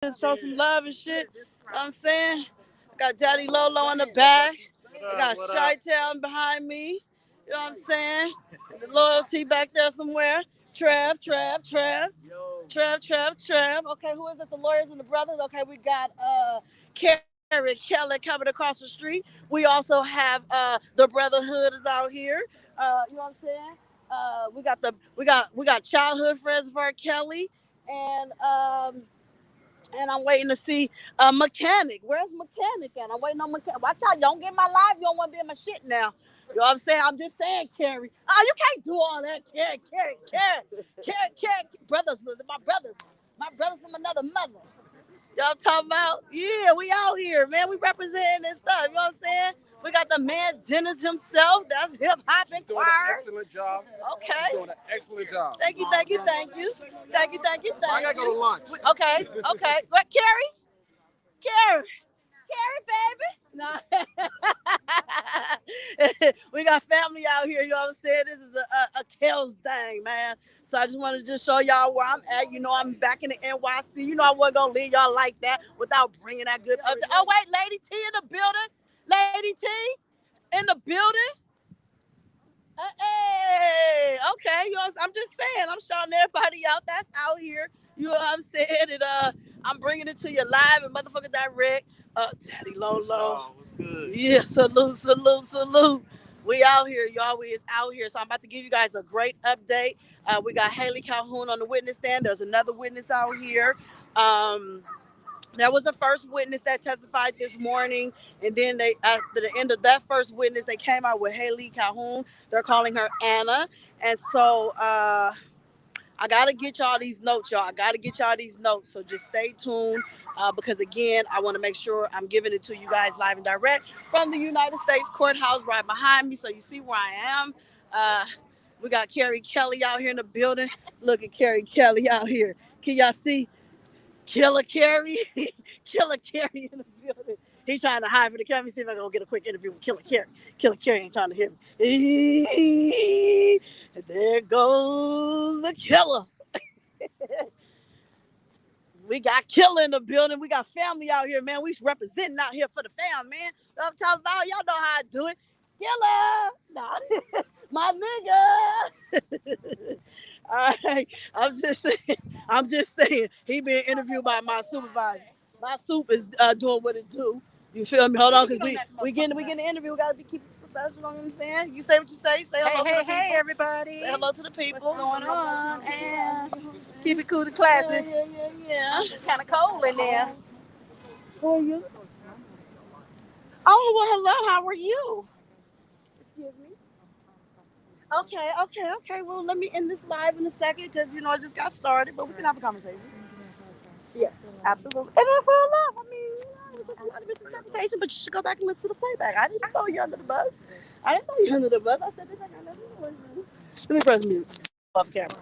Show some love and shit. You know what I'm saying? I got Daddy Lolo in the back. I got Shy Town behind me. You know what I'm saying? The loyalty back there somewhere. Trev. Okay, who is it? The lawyers and the brothers. Okay, we got Carrie Kelly coming across the street. We also have the Brotherhood is out here. You know what I'm saying? We got childhood friends of R. Kelly and I'm waiting to see Mechanic. Where's Mechanic at? I'm waiting on Mechanic. Watch out, don't get my live. You don't want to be in my shit now. You know what I'm saying? I'm just saying, Carrie. Oh, you can't do all that, Carrie. Brothers, my brothers from another mother. Y'all talking about? Yeah, we out here, man. We representing this stuff. You know what I'm saying? We got the man Dennis himself. That's hip hop and choir. Doing an excellent job. Okay. He's doing an excellent job. Thank you. I gotta go to lunch. Okay. What, Carrie? Carrie, baby. No. We got family out here. You know what I'm saying? This is a Kells thing, man. So I just wanted to just show y'all where I'm at. You know, I'm back in the NYC. You know, I wasn't going to leave y'all like that without bringing that good up. Oh, wait, Lady T in the building. Lady T in the building. Hey, okay. You know, I'm just saying. I'm shouting everybody out that's out here. You know what I'm saying? And I'm bringing it to you live and motherfucking direct. Daddy Lolo. Oh, what's good? Yeah, salute. We out here, y'all. We is out here. So I'm about to give you guys a great update. We got Halle Calhoun on the witness stand. There's another witness out here. There was a first witness that testified this morning, and then they, at the end of that first witness, they came out with Halle Calhoun. They're calling her Anna, and so I gotta get y'all these notes, y'all. So just stay tuned because again, I want to make sure I'm giving it to you guys live and direct from the United States Courthouse right behind me, so you see where I am. We got Carrie Kelly out here in the building. Look at Carrie Kelly out here. Can y'all see? Killer Carrie in the building. He's trying to hide from the camera. See if I can get a quick interview with Killer Carrie. Killer Carrie ain't trying to hear me. And there goes the killer. We got Killer in the building. We got family out here, man. We representing out here for the fam, man. I'm talking about, y'all know how I do it. Killer, nah, my nigga. All right, I'm just saying. He being interviewed by my supervisor. My soup is doing what it do. You feel me? Hold on, because we getting the interview. We gotta be keep professional. You know what I'm saying? You say what you say. Say hello to the people. Hey, everybody. Say hello to the people. What's going on? And keep it cool and classy. Yeah. It's kind of cold in there. Who are you? Oh, well, hello. How are you? Excuse me. Okay. Well, let me end this live in a second because, you know, it just got started, but we can have a conversation. Yeah, absolutely. And that's all love. I mean, you know, it's just a lot of misinterpretation, but you should go back and listen to the playback. I didn't throw you under the bus. I said this ain't got nothing to do with you. Let me press mute off camera.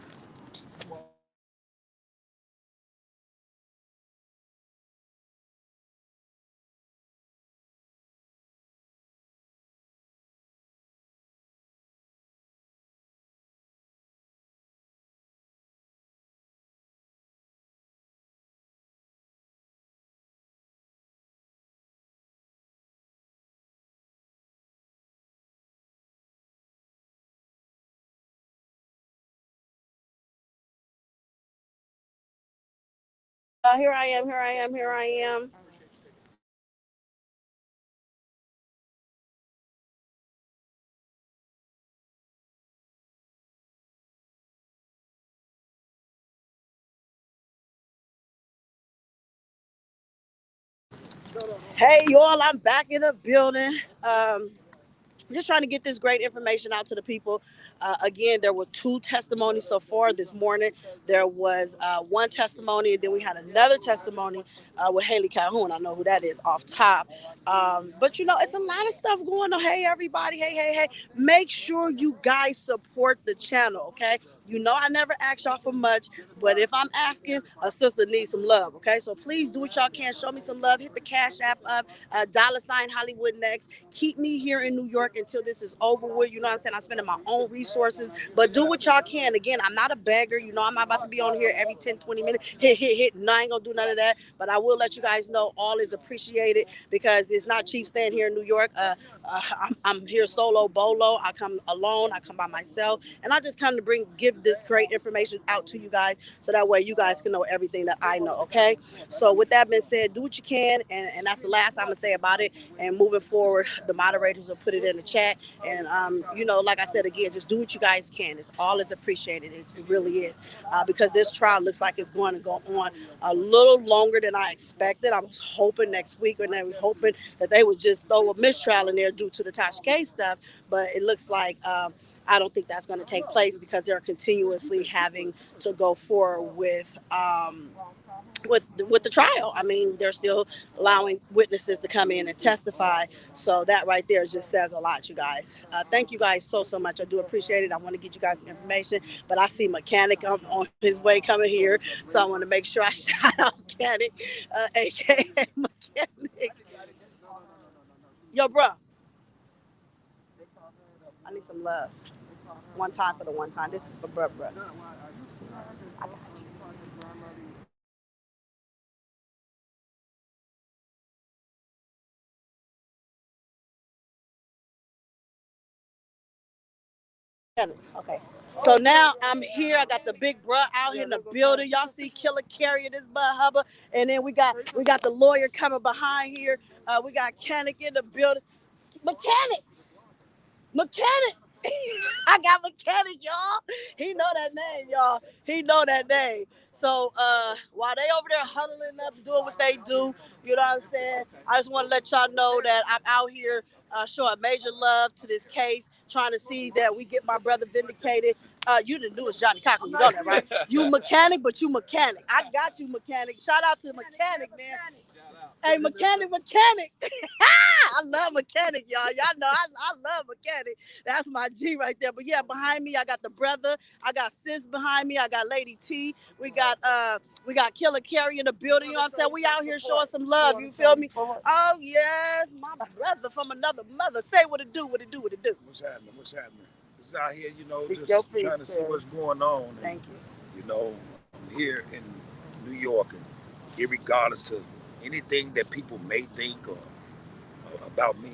Here I am. Hey, y'all, I'm back in the building. Just trying to get this great information out to the people. Again, there were two testimonies so far this morning. There was one testimony, and then we had another testimony with Halle Calhoun. I know who that is off top. But it's a lot of stuff going on. Hey, everybody. Hey, hey, hey. Make sure you guys support the channel, okay? I never ask y'all for much, but if I'm asking, a sister needs some love, okay? So please do what y'all can. Show me some love. Hit the Cash App up, $ Hollywood Next. Keep me here in New York until this is over with. You know what I'm saying? I'm spending my own resources, but do what y'all can. Again, I'm not a beggar. I'm not about to be on here every 10, 20 minutes. Hit, hit, hit. No, I ain't gonna do none of that, but I will let you guys know all is appreciated because it's not cheap staying here in New York. I'm here solo, bolo. I come alone. I come by myself, and I just come to give this great information out to you guys, so that way you guys can know everything that I know. Okay. So with that being said, do what you can, and that's the last I'm gonna say about it. And moving forward, the moderators will put it in the chat, and like I said again, just do what you guys can. It's all is appreciated. It really is, because this trial looks like it's going to go on a little longer than I expected. I was hoping next week, and they were hoping that they would just throw a mistrial in there due to the Tasha K stuff, but it looks like I don't think that's going to take place because they're continuously having to go forward with the trial. I mean, they're still allowing witnesses to come in and testify. So that right there just says a lot, you guys. Thank you guys so much. I do appreciate it. I want to get you guys some information, but I see Mechanic on his way coming here, so I want to make sure I shout out Mechanic, aka Mechanic. Yo, bro, I need some love. One time for the one time. This is for bruh. I got you. Okay. So now I'm here. I got the big bruh out here in the building. Y'all see Killer carrying this butt hubba, and then we got the lawyer coming behind here. We got Mechanic in the building. Mechanic. I got Mechanic, y'all. He know that name, y'all. He know that name. So while they over there huddling up, doing what they do, you know what I'm saying? I just want to let y'all know that I'm out here showing major love to this case, trying to see that we get my brother vindicated. You the newest Johnny Cochran, you know that, right? You Mechanic, but you Mechanic. I got you, Mechanic. Shout out to Mechanic, man. Hey, Mechanic. I love Mechanic, y'all. Y'all know I love Mechanic. That's my G right there. But yeah, behind me I got the brother. I got Sis behind me. I got Lady T. We got Killer Carrie in the building. You know what I'm saying? We out here showing some love. You feel me? Oh yes, my brother from another mother. Say what it do. What it do. What it do. What's happening? Just out here, just trying to see what's going on. And, thank you. I'm here in New York, and irregardless of anything that people may think or about me,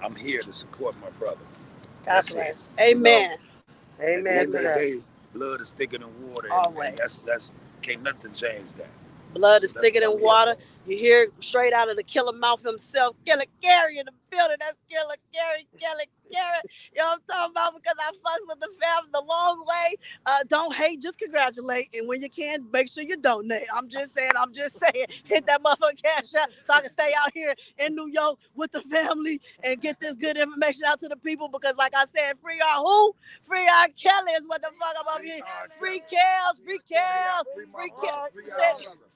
I'm here to support my brother. God bless. Amen. Amen. At the end of the day, blood is thicker than water. Always. And that's can't nothing change that. Blood is thicker than water. You hear it straight out of the killer mouth himself. Killer Gary in the building. That's Killer Gary. You know what I'm talking about? Because I fucks with the family the long way. Don't hate, just congratulate. And when you can, make sure you donate. I'm just saying. Hit that motherfucking cash out so I can stay out here in New York with the family and get this good information out to the people. Because like I said, free our who? Free our Kelly is what the fuck I'm up here. Free Kels.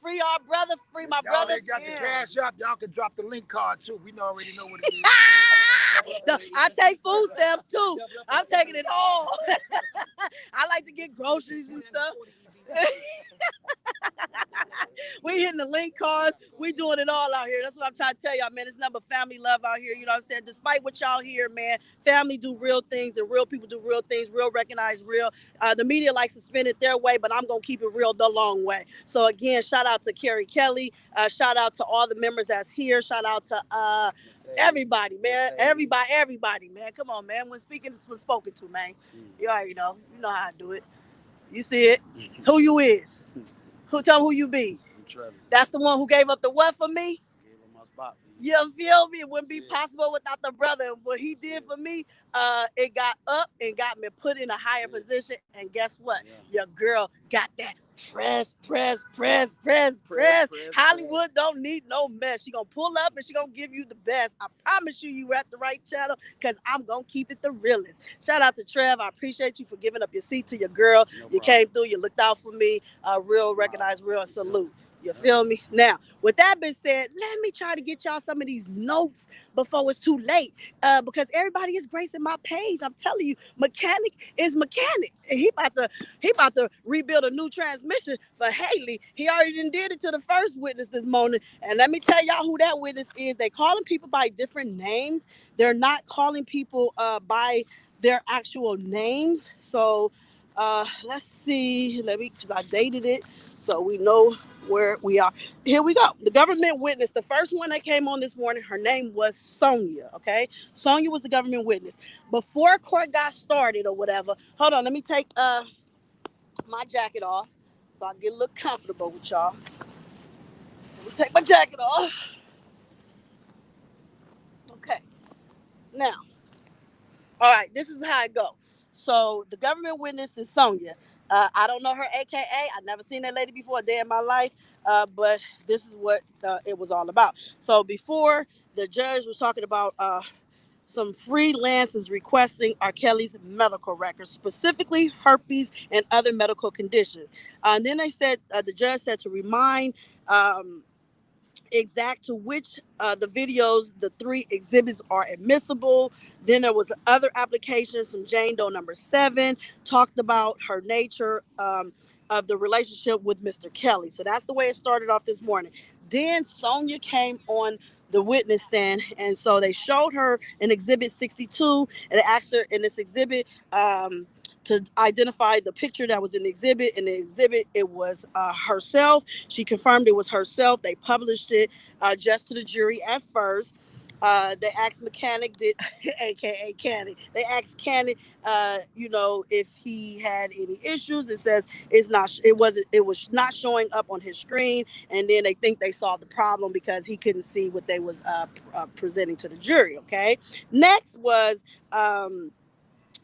Free our brother, free my brother. Y'all got the cash up. Y'all can drop the link card too. We already know what it is. I take food stamps too. I'm taking it all. I like to get groceries and stuff. We hitting the link cards. We doing it all out here. That's what I'm trying to tell y'all, man. It's nothing but family love out here. You know what I'm saying? Despite what y'all hear, man, family do real things and real people do real things. Real recognize real. The media likes to spin it their way, but I'm going to keep it real the long way. So again, shout out to Carrie Kelly. Shout out to all the members that's here. Shout out to everybody, man. Everybody, man. Come on, man. When speaking, this was spoken to, man. You already know. You know how I do it. You see it. Who you is. Tell me who you be. That's the one who gave up the what for me? Gave him my spot. You feel me? It wouldn't be possible without the brother. And what he did for me, it got up and got me put in a higher position. And guess what? Your girl got that press. Hollywood don't need no mess. She gonna pull up and she gonna give you the best. I promise you're at the right channel because I'm gonna keep it the realest. Shout out to Trev. I appreciate you for giving up your seat to your girl. You came through. You looked out for me. Real, recognized, real. Salute. You feel me? Now, with that being said, let me try to get y'all some of these notes before it's too late. Because everybody is gracing my page. I'm telling you, mechanic is mechanic. And he about to rebuild a new transmission for Haley. He already did it to the first witness this morning. And let me tell y'all who that witness is. They calling people by different names. They're not calling people by their actual names. So let's see. Because I dated it so we know where we are. Here we go. The government witness, the first one that came on this morning, her name was Sonia. Okay, Sonia was the government witness. Before court got started or whatever, hold on, let me take my jacket off so I get a little comfortable with y'all. Let me take my jacket off. Okay, now, all right, this is how it go. So the government witness is Sonia. I don't know her, AKA. I've never seen that lady before a day in my life, but this is what it was all about. So before, the judge was talking about some freelancers requesting R. Kelly's medical records, specifically herpes and other medical conditions. And then they said, the judge said to remind exact to which the videos, the three exhibits are admissible. Then there was other applications from Jane Doe number 7, talked about her nature of the relationship with Mr. Kelly. So that's the way it started off this morning. Then Sonia came on the witness stand, and so they showed her in exhibit 62, and they asked her in this exhibit to identify the picture that was in the exhibit. In the exhibit, it was herself. She confirmed it was herself. They published it just to the jury at first. They asked Mechanic, did AKA Cannon. They asked Cannon, if he had any issues. It says it's not. It was not showing up on his screen, and then they think they saw the problem because he couldn't see what they was presenting to the jury. Okay. Next was.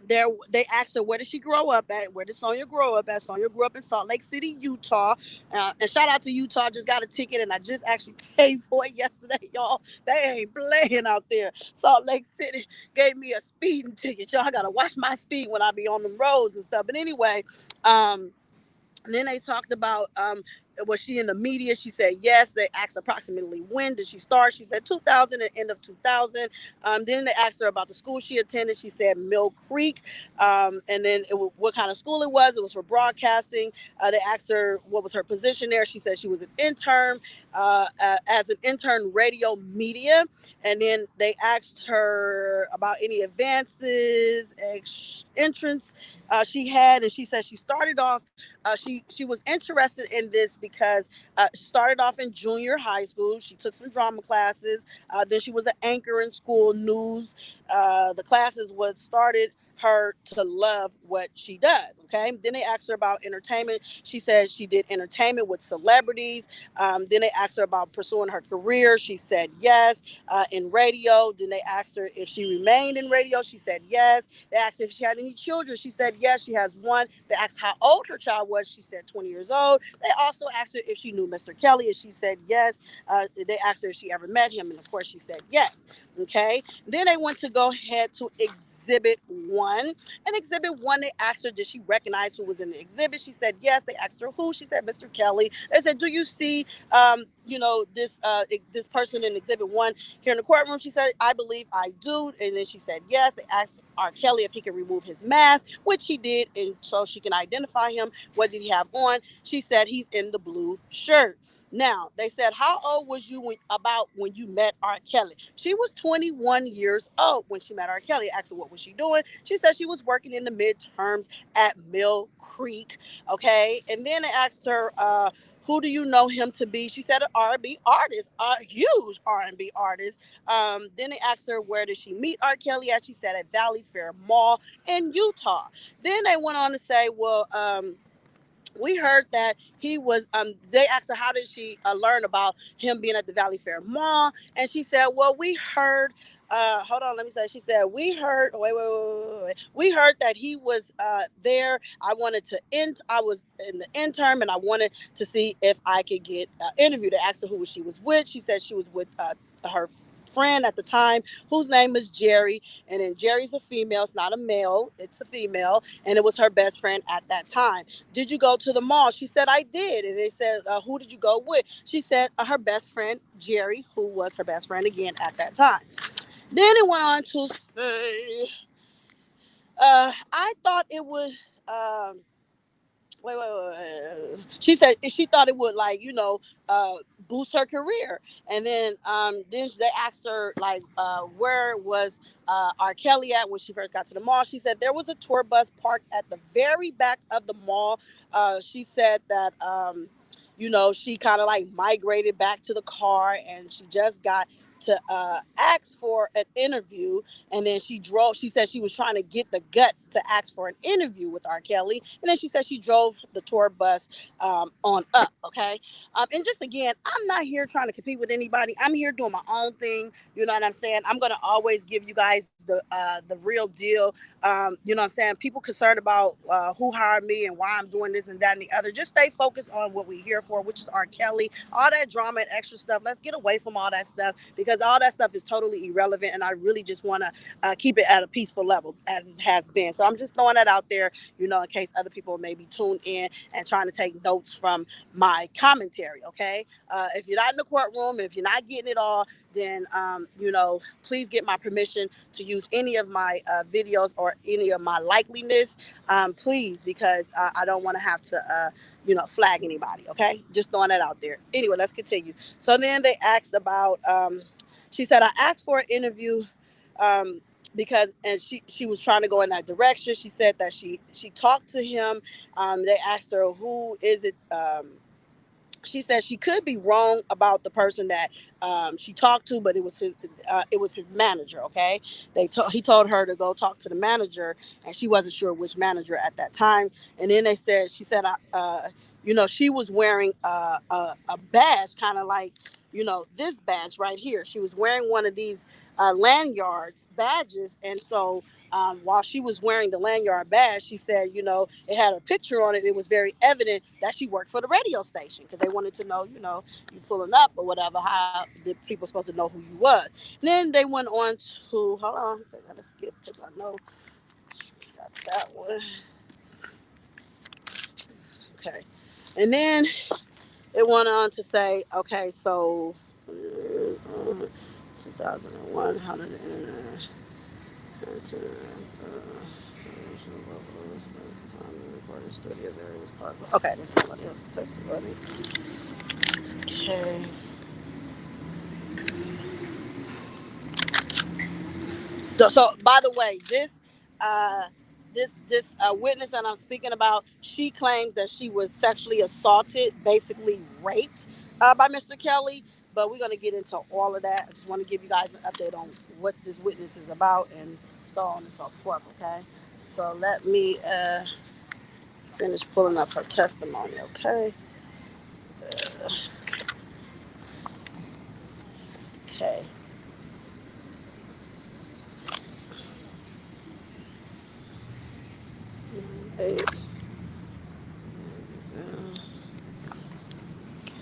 They asked her, where did she grow up at? Where did Sonia grow up at? Sonia grew up in Salt Lake City, Utah. And shout out to Utah. Just got a ticket and I just actually paid for it yesterday, y'all. They ain't playing out there. Salt Lake City gave me a speeding ticket. Y'all, I got to watch my speed when I be on them roads and stuff. But anyway, and then they talked about was she in the media? She said yes. They asked approximately when did she start? She said 2000 and end of 2000. Then they asked her about the school she attended. She said Mill Creek. And then what kind of school it was. It was for broadcasting. They asked her what was her position there. She said she was an intern as an intern radio media. And then they asked her about any advances, entrance she had, and she said she started off. She was interested in this because she started off in junior high school. She took some drama classes. Then she was an anchor in school news. The classes what started her to love what she does. Okay. Then they asked her about entertainment. She said she did entertainment with celebrities. Then they asked her about pursuing her career. She said yes. In radio. Then they asked her if she remained in radio. She said yes. They asked her if she had any children. She said yes, she has one. They asked how old her child was. She said 20 years old. They also asked her if she knew Mr. Kelly, and she said yes. They asked her if she ever met him, and of course she said yes. Okay. Then they went to go ahead to Exhibit 1. And Exhibit 1, they asked her, did she recognize who was in the exhibit? She said yes. They asked her who. She said Mr. Kelly. They said, do you see, this person in Exhibit 1 here in the courtroom? She said, I believe I do. And then she said yes. They asked R. Kelly if he could remove his mask, which he did, and so she can identify him. What did he have on? She said he's in the blue shirt. Now, they said, how old was you when you met R. Kelly? She was 21 years old when she met R. Kelly. I asked her what was she doing. She said she was working in the midterms at Mill Creek. Okay. And then they asked her, who do you know him to be? She said an R&B artist, a huge R&B artist. Then they asked her, where did she meet R. Kelly at? She said at Valley Fair Mall in Utah. Then they went on to say, well, we heard that he was they asked her how did she learn about him being at the Valley Fair Mall, and she said, well, we heard hold on, let me say. She said, we heard wait. We heard that he was there. I was in the intern, and I wanted to see if I could get interviewed. They asked her who she was with. She said she was with her friend at the time whose name is Jerry. And then Jerry's a female. It's not a male. It's a female. And it was her best friend at that time. Did you go to the mall? She said, I did. And they said, who did you go with? She said, her best friend, Jerry, who was her best friend again at that time. Then it went on to say, I thought it would. Wait. She said she thought it would, like, uh, boost her career. And then they asked her, like, where was R. Kelly at when she first got to the mall. She said there was a tour bus parked at the very back of the mall. She said that she kind of like migrated back to the car, and she just got to ask for an interview. And then she said she was trying to get the guts to ask for an interview with R. Kelly. And then she said she drove the tour bus on up. Okay. And just again, I'm not here trying to compete with anybody. I'm here doing my own thing. You know what I'm saying? I'm going to always give you guys the real deal. You know what I'm saying? People concerned about who hired me and why I'm doing this and that and the other. Just stay focused on what we're here for, which is R. Kelly. All that drama and extra stuff, let's get away from all that stuff, because all that stuff is totally irrelevant. And I really just want to keep it at a peaceful level, as it has been. So I'm just throwing that out there, in case other people may be tuned in and trying to take notes from my commentary. Okay. If you're not in the courtroom, if you're not getting it all, then please get my permission to use any of my videos or any of my likeliness, please, because I don't want to have to flag anybody. Okay, just throwing that out there. Anyway, let's continue. So then they asked about she said, I asked for an interview because, and she was trying to go in that direction. She said that she talked to him. They asked her, who is it? She said she could be wrong about the person that she talked to, but it was his manager. Okay, he told her to go talk to the manager, and she wasn't sure which manager at that time. And then she said, she was wearing a badge, kind of like this badge right here. She was wearing one of these lanyards badges, and so while she was wearing the lanyard badge, she said, it had a picture on it. It was very evident that she worked for the radio station, because they wanted to know, you pulling up or whatever, how the people supposed to know who you was. And then they went on to, hold on, I gotta skip because I know got that one. Okay. And then it went on to say, okay, so 2001, how did the internet? Okay, this is somebody else testimony. Okay. So by the way, this witness that I'm speaking about, she claims that she was sexually assaulted, basically raped by Mr. Kelly. But we're gonna get into all of that. I just want to give you guys an update on what this witness is about and so on and so forth. Okay, so let me finish pulling up her testimony. Okay. Uh, okay. Hey.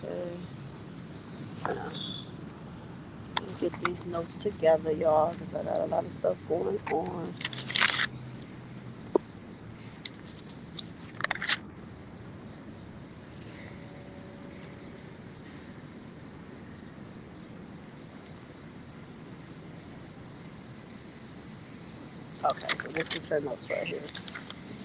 Okay. Get these notes together, y'all, because I got a lot of stuff going on. Okay, so this is her notes right here. Let's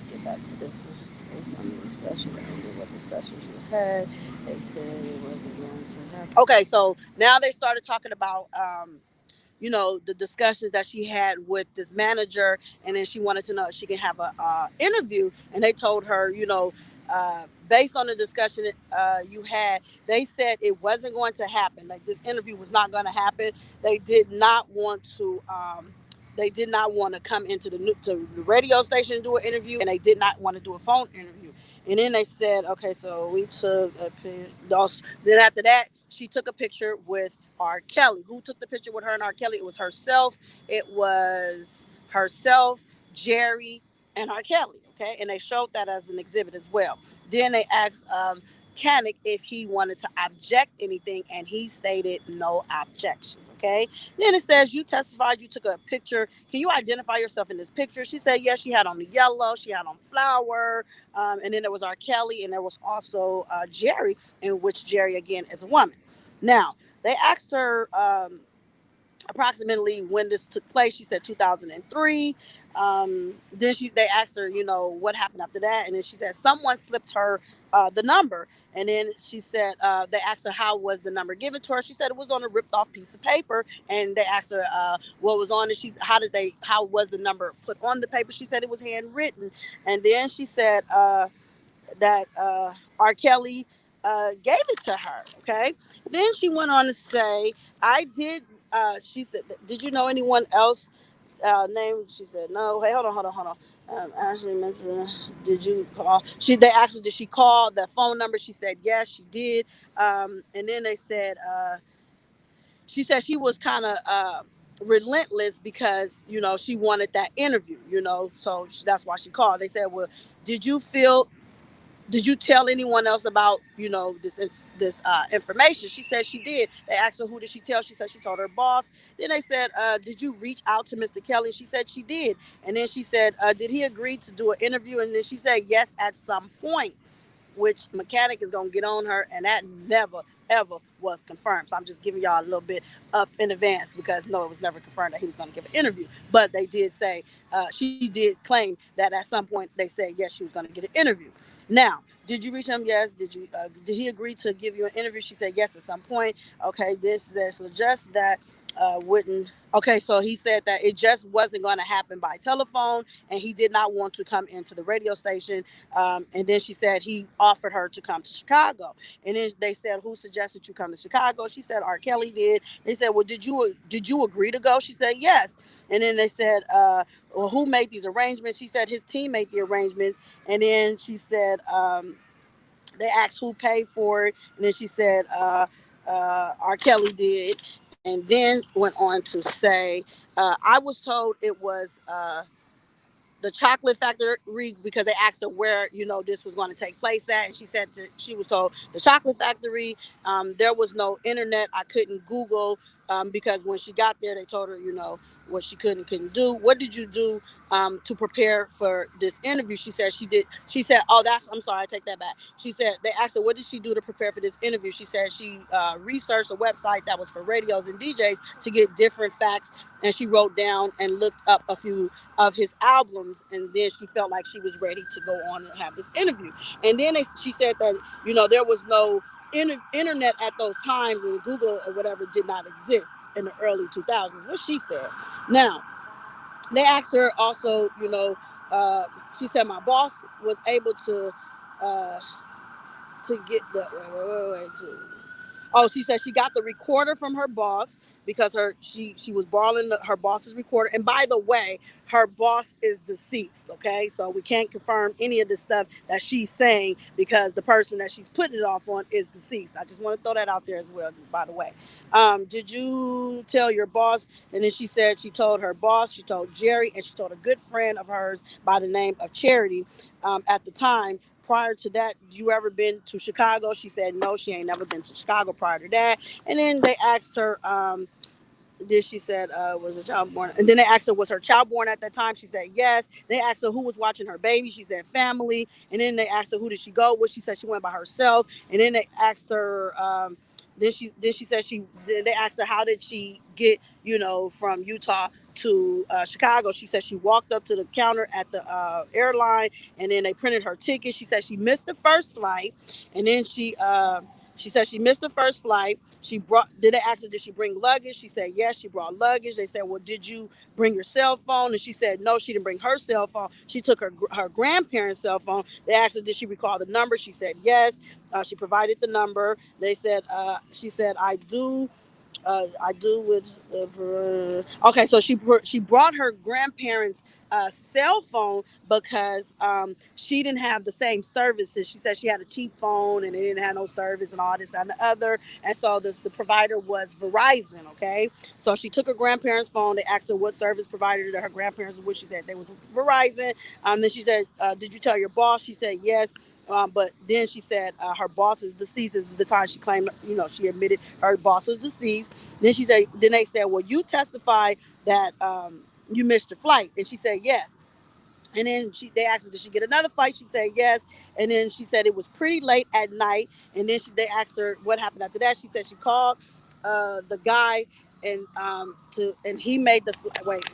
get back to this one. Based on the discussion, I don't know what discussions you had. They said it wasn't going to happen. Okay, so now they started talking about the discussions that she had with this manager, and then she wanted to know if she can have a interview. And they told her, based on the discussion you had, they said it wasn't going to happen. Like, this interview was not going to happen. They did not want to. They did not want to come into to the radio station and do an interview, and they did not want to do a phone interview. And then they said, okay, so we took a picture. Then after that, she took a picture with R. Kelly. Who took the picture with her and R. Kelly? It was herself. It was herself, Jerry, and R. Kelly. Okay, and they showed that as an exhibit as well. Then they asked, mechanic if he wanted to object anything, and he stated no objections. Okay. Then it says you testified you took a picture. Can you identify yourself in this picture? She said yes. She had on the yellow. She had on flour. And then there was R. Kelly, and there was also Jerry, in which Jerry again is a woman. Now they asked her. Approximately when this took place. She said 2003. Then they asked her, what happened after that, and then she said someone slipped her the number, and then she said they asked her how was the number given to her. She said it was on a ripped off piece of paper, and they asked her what was on it. How was the number put on the paper? She said it was handwritten, and then she said that R. Kelly gave it to her. Okay. Then she went on to say, I did. She said, did you know anyone else named? She said, no. Hey, hold on. Ashley mentioned, did you call? They asked her, did she call that phone number? She said, yes, she did. And then they said, she said she was kind of relentless because, she wanted that interview, so that's why she called. They said, well, did you feel did you tell anyone else about this information? She said she did. They asked her who did she tell. She said she told her boss. Then they said, did you reach out to Mr. Kelly? She said she did. And then she said, did he agree to do an interview? And then she said yes at some point, which mechanic is going to get on her, and that never ever was confirmed. So I'm just giving y'all a little bit up in advance because no, it was never confirmed that he was going to give an interview. But they did say she did claim that at some point they said yes, she was going to get an interview. Now, did you reach him? Yes. Did he agree to give you an interview? She said yes at some point. Okay, this suggests that wouldn't. Okay, so he said that it just wasn't going to happen by telephone, and he did not want to come into the radio station. And then she said he offered her to come to Chicago. And then they said, who suggested you come to Chicago? She said R. Kelly did. They said, well, did you agree to go? She said yes. And then they said, well, who made these arrangements? She said his team made the arrangements. And then she said, they asked who paid for it, and then she said R. Kelly did, and then went on to say, I was told it was the chocolate factory because they asked her where this was going to take place at, and she said she was told the chocolate factory. There was no internet. I couldn't Google because when she got there they told her what she couldn't do. What did you do to prepare for this interview? She said she did. She said, oh, I'm sorry, I take that back. She said they asked her what did she do to prepare for this interview. She said she researched a website that was for radios and DJs to get different facts, and she wrote down and looked up a few of his albums, and then she felt like she was ready to go on and have this interview. And then she said that there was no internet at those times, and Google or whatever did not exist in the early 2000s, what she said. Now they asked her also, she said my boss was able uh, to get the she said she got the recorder from her boss because she was borrowing her boss's recorder. And by the way, her boss is deceased. Okay, so we can't confirm any of the stuff that she's saying because the person that she's putting it off on is deceased. I just want to throw that out there as well. By the way, did you tell your boss? And then she said she told her boss, she told Jerry, and she told a good friend of hers by the name of Charity at the time. Prior to that, you ever been to Chicago? She said no, she ain't never been to Chicago prior to that. And then they asked her, then she said, was a child born? And then they asked her, was her child born at that time? She said yes. They asked her who was watching her baby. She said family. And then they asked her who did she go with? She said she went by herself. And then they asked her, then she said they asked her how did she get from Utah to Chicago. She said she walked up to the counter at the airline, and then they printed her ticket. She said she missed the first flight, and then she said she missed the first flight. Did they ask her, did she bring luggage? She said yes, she brought luggage. They said, well, did you bring your cell phone? And she said no, she didn't bring her cell phone. She took her grandparents' cell phone. They asked her, did she recall the number? She said yes. She provided the number. They said, she said, I do with okay. So she brought her grandparents' cell phone because she didn't have the same services. She said she had a cheap phone and it didn't have no service and all this that, and the other. And so the provider was Verizon. Okay, so she took her grandparents' phone. They asked her what service provider her grandparents was. She said they was Verizon. Then she said, "Did you tell your boss?" She said yes. But then she said her boss is deceased. This is the time she claimed, she admitted her boss was deceased. Then they said, well, you testified that you missed your flight. And she said, yes. And then they asked her, did she get another flight? She said yes. And then she said it was pretty late at night. And then they asked her what happened after that. She said she called the guy and he made the wait.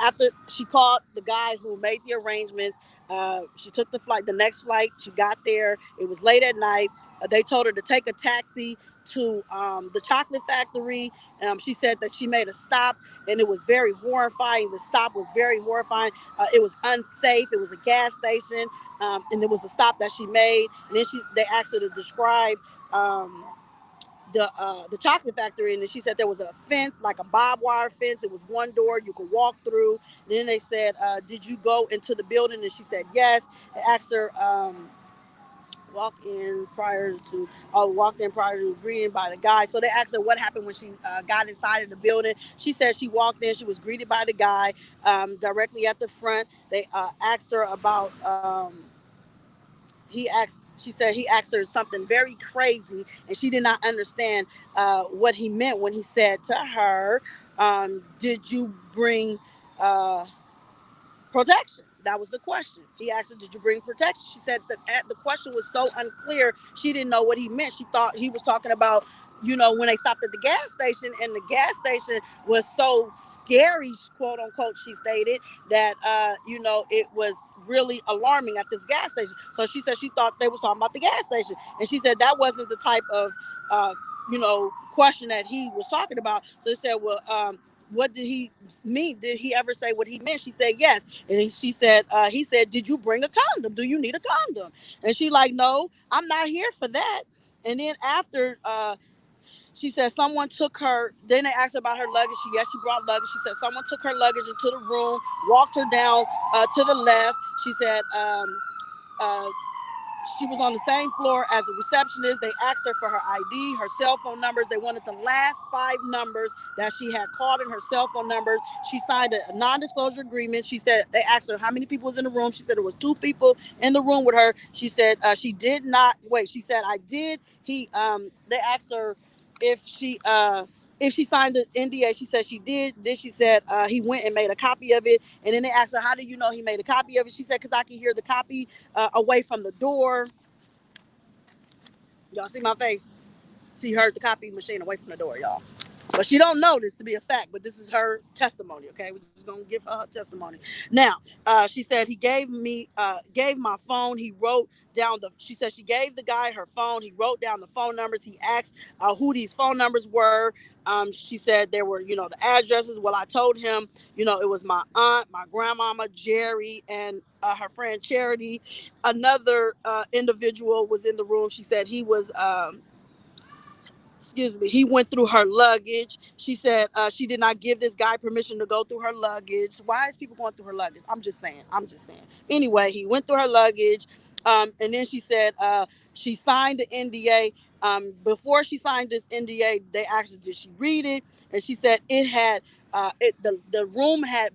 After she called the guy who made the arrangements, she took the flight. The next flight, she got there. It was late at night. They told her to take a taxi to the chocolate factory. She said that she made a stop, and it was very horrifying. The stop was very horrifying. It was unsafe. It was a gas station, and it was a stop that she made. And then they asked her to describe the chocolate factory, and then she said there was a fence, like a barbed wire fence. It was one door you could walk through. And then they said, "Did you go into the building?" And she said yes. They asked her. Walked in prior to greeting by the guy. So they asked her what happened when she got inside of the building. She said she walked in, she was greeted by the guy directly at the front. They asked her about she said he asked her something very crazy, and she did not understand what he meant when he said to her, did you bring protection? That was the question. He asked her, did you bring protection? She said that the question was so unclear, she didn't know what he meant. She thought he was talking about, when they stopped at the gas station, and the gas station was so scary, quote unquote, she stated, that, it was really alarming at this gas station. So she said she thought they was talking about the gas station. And she said that wasn't the type of, question that he was talking about. So they said, well, what did he mean? Did he ever say what he meant? She said yes. And she said, he said, did you bring a condom? Do you need a condom? And she like, no, I'm not here for that. And then after, she said someone took her. Then they asked her about her luggage. She brought luggage. She said someone took her luggage into the room, walked her down to the left. She said, uh, she was on the same floor as a receptionist. They asked her for her ID, her cell phone numbers. They wanted the last 5 numbers that she had called in her cell phone numbers. She signed a non-disclosure agreement. She said they asked her how many people was in the room. She said there was 2 people in the room with her. She said she did not wait. She said I did. They asked her if she signed the NDA. She said she did. Then she said he went and made a copy of it. And then they asked her, how do you know he made a copy of it? She said, because I can hear the copy away from the door. Y'all see my face? She heard the copy machine away from the door, y'all. But she don't know this to be a fact, but this is her testimony, okay? We're just going to give her testimony. Now, she said he gave my phone. He wrote down she said she gave the guy her phone. He wrote down the phone numbers. He asked who these phone numbers were. She said there were, the addresses. Well, I told him, it was my aunt, my grandmama, Jerry, and her friend Charity. Another individual was in the room. She said he was, he went through her luggage. She said she did not give this guy permission to go through her luggage. Why is people going through her luggage? I'm just saying. Anyway, he went through her luggage. And then she said she signed the NDA. Before she signed this NDA, they asked her, did she read it? And she said it had, the room had,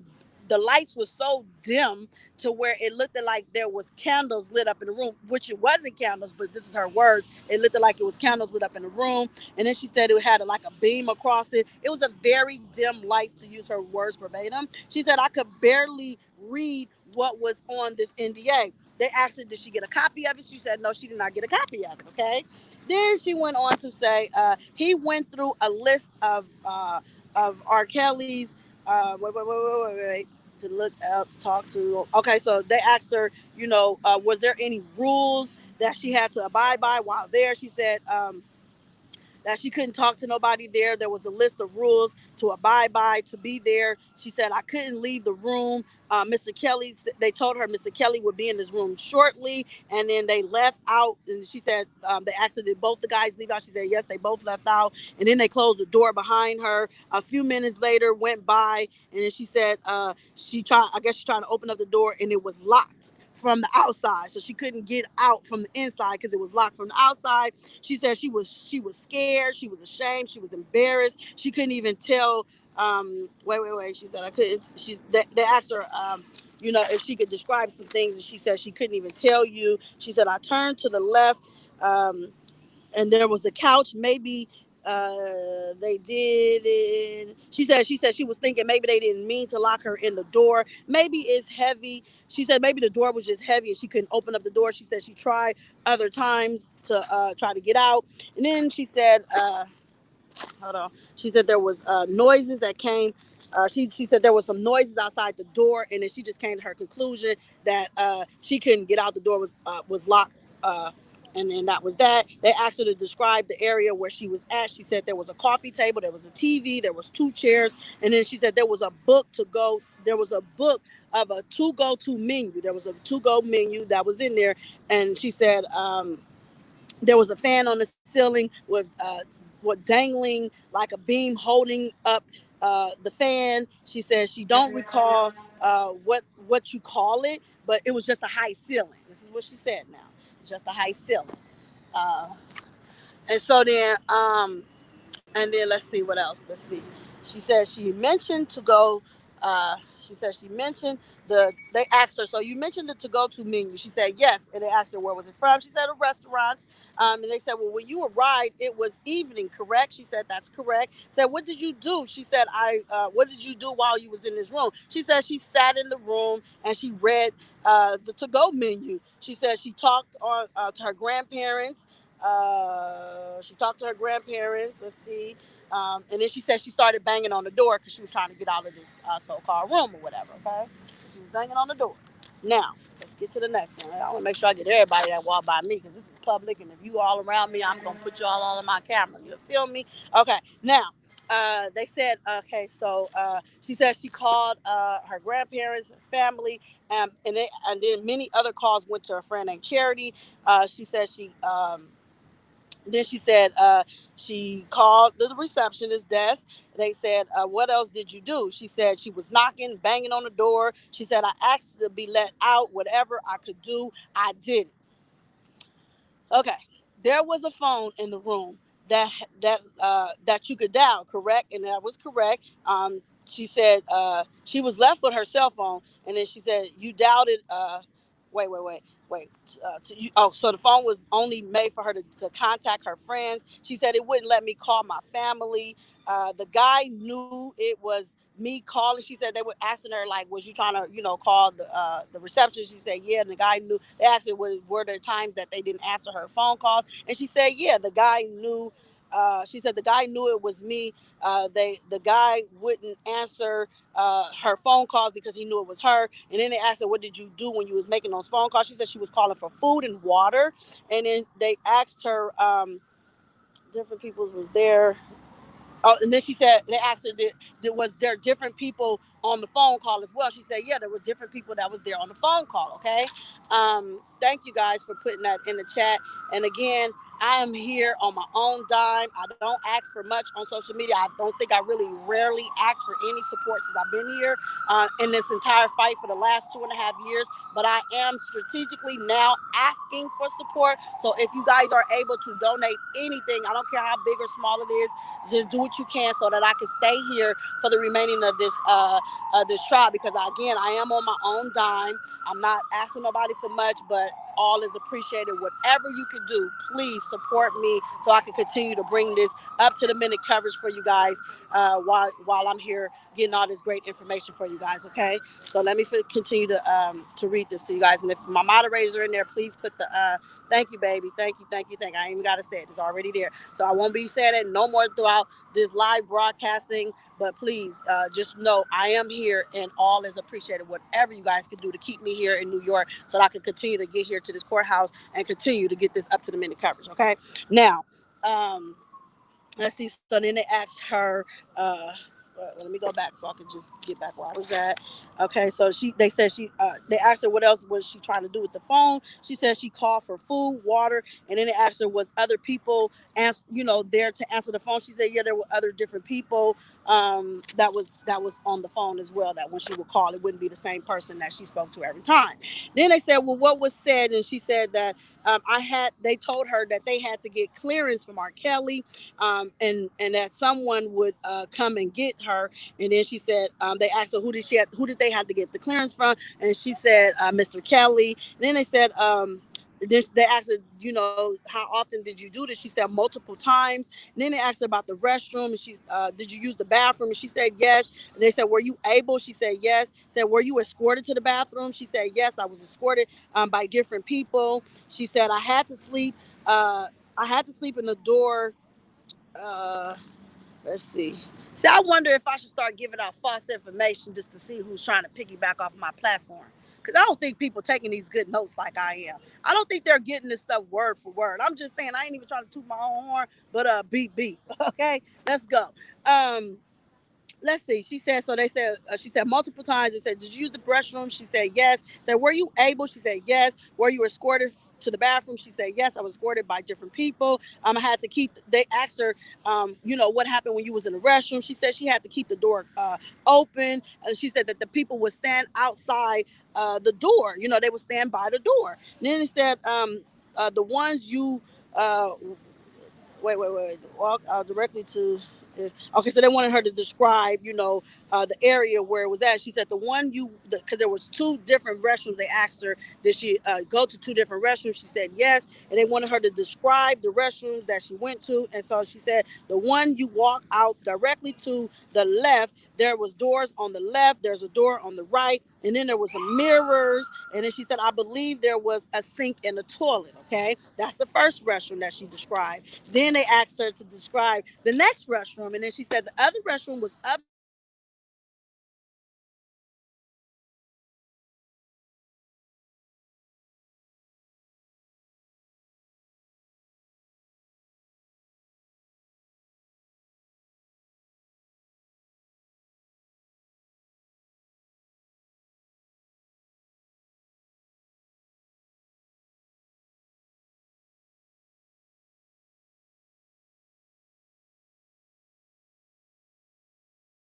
the lights was so dim to where it looked like there was candles lit up in the room, which it wasn't candles, but this is her words. It looked like it was candles lit up in the room. And then she said it had like a beam across it. It was a very dim light, to use her words verbatim. She said, I could barely read what was on this NDA. They asked her, did she get a copy of it? She said, no, she did not get a copy of it, okay? Then she went on to say, he went through a list of R. Kelly's, wait, to look up, talk to. Okay, so they asked her, was there any rules that she had to abide by while there? She said that she couldn't talk to nobody there. There was a list of rules to abide by to be there. She said, I couldn't leave the room. They told her Mr. Kelly would be in this room shortly. And then they left out. And she said, they asked her, did both the guys leave out? She said, yes, they both left out. And then they closed the door behind her. A few minutes later went by. And then she said, she tried to open up the door, and it was locked from the outside. So she couldn't get out from the inside because it was locked from the outside. She said she was scared. She was ashamed. She was embarrassed. She couldn't even tell. Wait. She said I couldn't. They asked her. if she could describe some things, and she said she couldn't even tell you. She said, I turned to the left, um, and there was a couch. Maybe they did it. She said she was thinking maybe they didn't mean to lock her in the door. Maybe it's heavy. She said maybe the door was just heavy and she couldn't open up the door. She said she tried other times to try to get out. And then she said, hold on. She said there was noises that came. She said there was some noises outside the door, and then she just came to her conclusion that she couldn't get out. The door was locked. And then that was that. They asked her to describe the area where she was at. She said there was a coffee table, there was a TV, there was two chairs, and then she said there was a book to go. There was a book of a to menu. There was a to go menu that was in there, and she said there was a fan on the ceiling with what dangling like a beam holding up the fan. She says she don't recall what you call it, but it was just a high ceiling. This is what she said now. Just a high ceiling. Uh, and so then and then let's see what else. Let's see. She said she mentioned to go. She said she mentioned They asked her, so you mentioned the to go to menu. She said yes, and they asked her where was it from. She said a restaurants. And they said, well, when you arrived, it was evening, correct? She said that's correct. Said what did you do? She said What did you do while you was in this room? She said she sat in the room and she read the to go menu. She said she talked on to her grandparents. She talked to her grandparents. Let's see. And then she said she started banging on the door because she was trying to get out of this so-called room or whatever. Okay, she was banging on the door. Now let's get to the next one. I want to make sure I get everybody that walk by me because this is public, and if you all around me, I'm gonna put you all on my camera. You feel me? Okay. Now they said okay. So she said she called her grandparents, family, and then many other calls went to her friend named Charity. She said then she said she called the receptionist desk. They said, what else did you do? She said she was knocking, banging on the door. She said, I asked to be let out. Whatever I could do, I did it. Okay. There was a phone in the room that you could dial, correct? And that was correct. She said she was left with her cell phone, and then she said you dialed it. Wait. So the phone was only made for her to contact her friends. She said it wouldn't let me call my family. The guy knew it was me calling. She said they were asking her like, "Was you trying to, call the reception?" She said, "Yeah." And the guy knew. They asked her, "Were there times that they didn't answer her phone calls?" And she said, "Yeah." The guy knew. She said the guy knew it was me. The guy wouldn't answer her phone calls because he knew it was her. And then they asked her, "What did you do when you was making those phone calls?" She said she was calling for food and water. And then they asked her, different peoples was there. Oh, and then she said they asked her, was there different people on the phone call as well? She said, yeah, there were different people that was there on the phone call. Okay. Thank you guys for putting that in the chat. And again, I am here on my own dime. I don't ask for much on social media. I don't think I really rarely ask for any support since I've been here in this entire fight for the last 2.5 years. But I am strategically now asking for support. So if you guys are able to donate anything, I don't care how big or small it is, just do what you can so that I can stay here for the remaining of this trial, because again, I am on my own dime. I'm not asking nobody for much, but all is appreciated. Whatever you can do, please support me so I can continue to bring this up to the minute coverage for you guys while I'm here getting all this great information for you guys. Okay, so let me continue to read this to you guys, and if my moderators are in there, please put the thank you, baby. Thank you. I ain't even got to say it. It's already there. So I won't be saying it no more throughout this live broadcasting. But please just know I am here and all is appreciated. Whatever you guys can do to keep me here in New York so that I can continue to get here to this courthouse and continue to get this up to the minute coverage. Okay. Now, let's see. So then they asked her, let me go back so I can just get back where I was at. Okay, so they said they asked her what else was she trying to do with the phone. She said she called for food, water, and then they asked her was other people there to answer the phone. She said yeah, there were other different people that was on the phone as well. That when she would call, it wouldn't be the same person that she spoke to every time. Then they said, well, what was said, and she said that they told her that they had to get clearance from R. Kelly, and that someone would come and get her. And then she said, they asked her who did they have to get the clearance from, and she said Mr. Kelly. And then they said, they asked her, how often did you do this? She said multiple times. And then they asked her about the restroom, and she's, did you use the bathroom? And she said yes. And they said, were you able? She said yes. Said, were you escorted to the bathroom? She said yes, I was escorted by different people. She said uh, I had to sleep in the door. Uh, let's see. See, I wonder if I should start giving out false information just to see who's trying to piggyback off my platform. Because I don't think people taking these good notes like I am. I don't think they're getting this stuff word for word. I'm just saying, I ain't even trying to toot my own horn, but beep beep. Okay, let's go. Um, let's see. She said, so they said, she said multiple times. They said, did you use the restroom? She said yes. Said, were you able? She said yes. Were you escorted to the bathroom? She said yes, I was escorted by different people. I had to keep, they asked her, what happened when you was in the restroom. She said she had to keep the door open. And she said that the people would stand outside the door. They would stand by the door. And then they said, the ones you wait. Walk directly to. Okay, so they wanted her to describe, the area where it was at. She said because there was two different restrooms. They asked her, did she go to two different restrooms? She said yes, and they wanted her to describe the restrooms that she went to. And so she said the one you walk out directly to the left. There was doors on the left. There's a door on the right, and then there was some mirrors. And then she said, I believe there was a sink and a toilet. Okay, that's the first restroom that she described. Then they asked her to describe the next restroom, and then she said the other restroom was upstairs. There was a mirror, and then there was a sink, and there was a toilet. And then she said the third restroom was upstairs, and there was a mirror, and then there was a sink, and there was a toilet. And then she said the last restroom was upstairs, and there was a mirror, and there was a sink, and there was a toilet. And then she said the last restroom was upstairs, and there was a mirror, and there was a sink, and there was a toilet. And then she said the last restroom was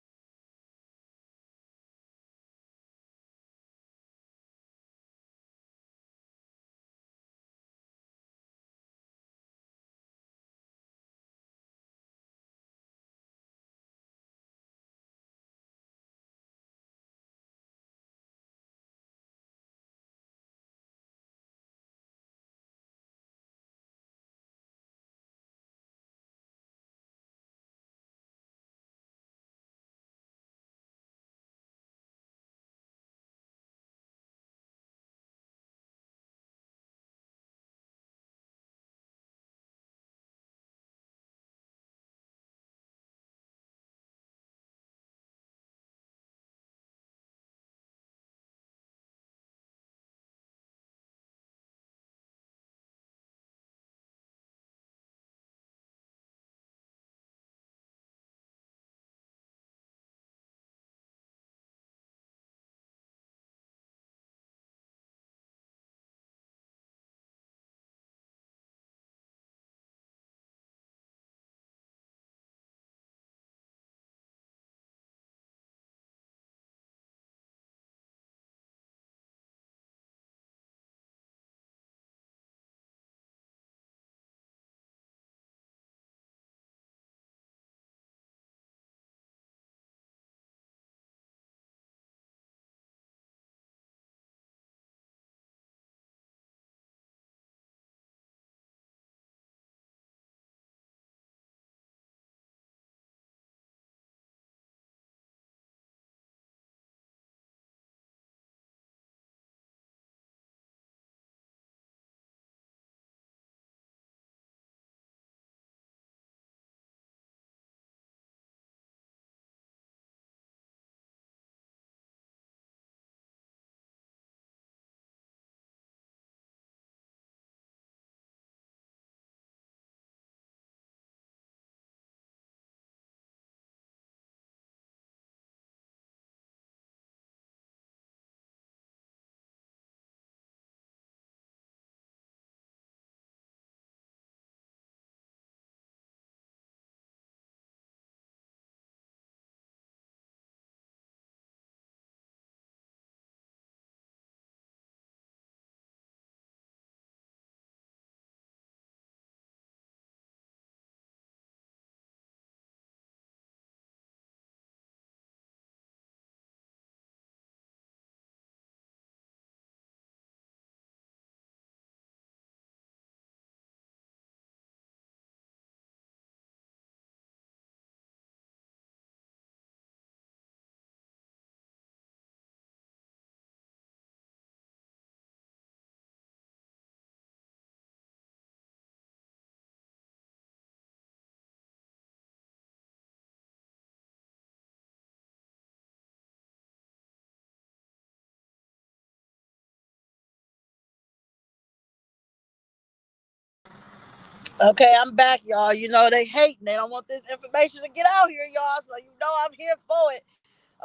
Okay, I'm back, y'all. You know they hating. They don't want this information to get out here, y'all. So you know I'm here for it.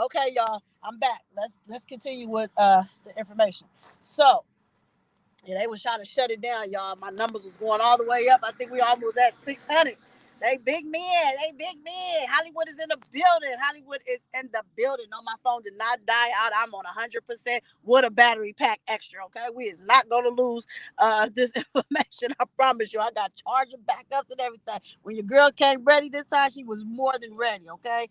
Okay, y'all. I'm back. Let's continue with the information. So yeah, they was trying to shut it down, y'all. My numbers was going all the way up. I think we almost at 600. They big men. They big men. Hollywood is in the building. Hollywood is in the building. No, my phone did not die out. I'm on 100% with a battery pack extra, okay? We is not going to lose this information. I promise you. I got charger backups and everything. When your girl came ready this time, she was more than ready, okay?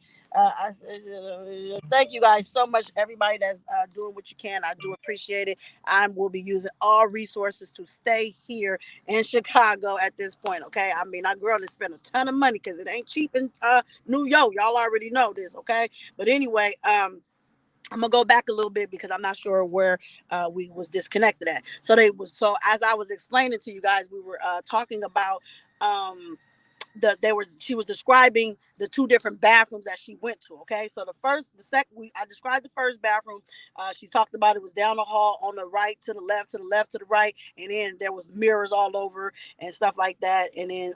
Thank you guys so much, everybody that's doing what you can. I do appreciate it. I will be using all resources to stay here in Chicago at this point. Okay, I mean, our girl has spent a ton of money because it ain't cheap in New York. Y'all already know this. Okay, but anyway, I'm gonna go back a little bit because I'm not sure where we was disconnected at. So as I was explaining to you guys, we were talking about. She was describing the two different bathrooms that she went to. Okay, so I described the first bathroom. She talked about it was down the hall on the right to the left, to the left to the right, and then there was mirrors all over and stuff like that. And then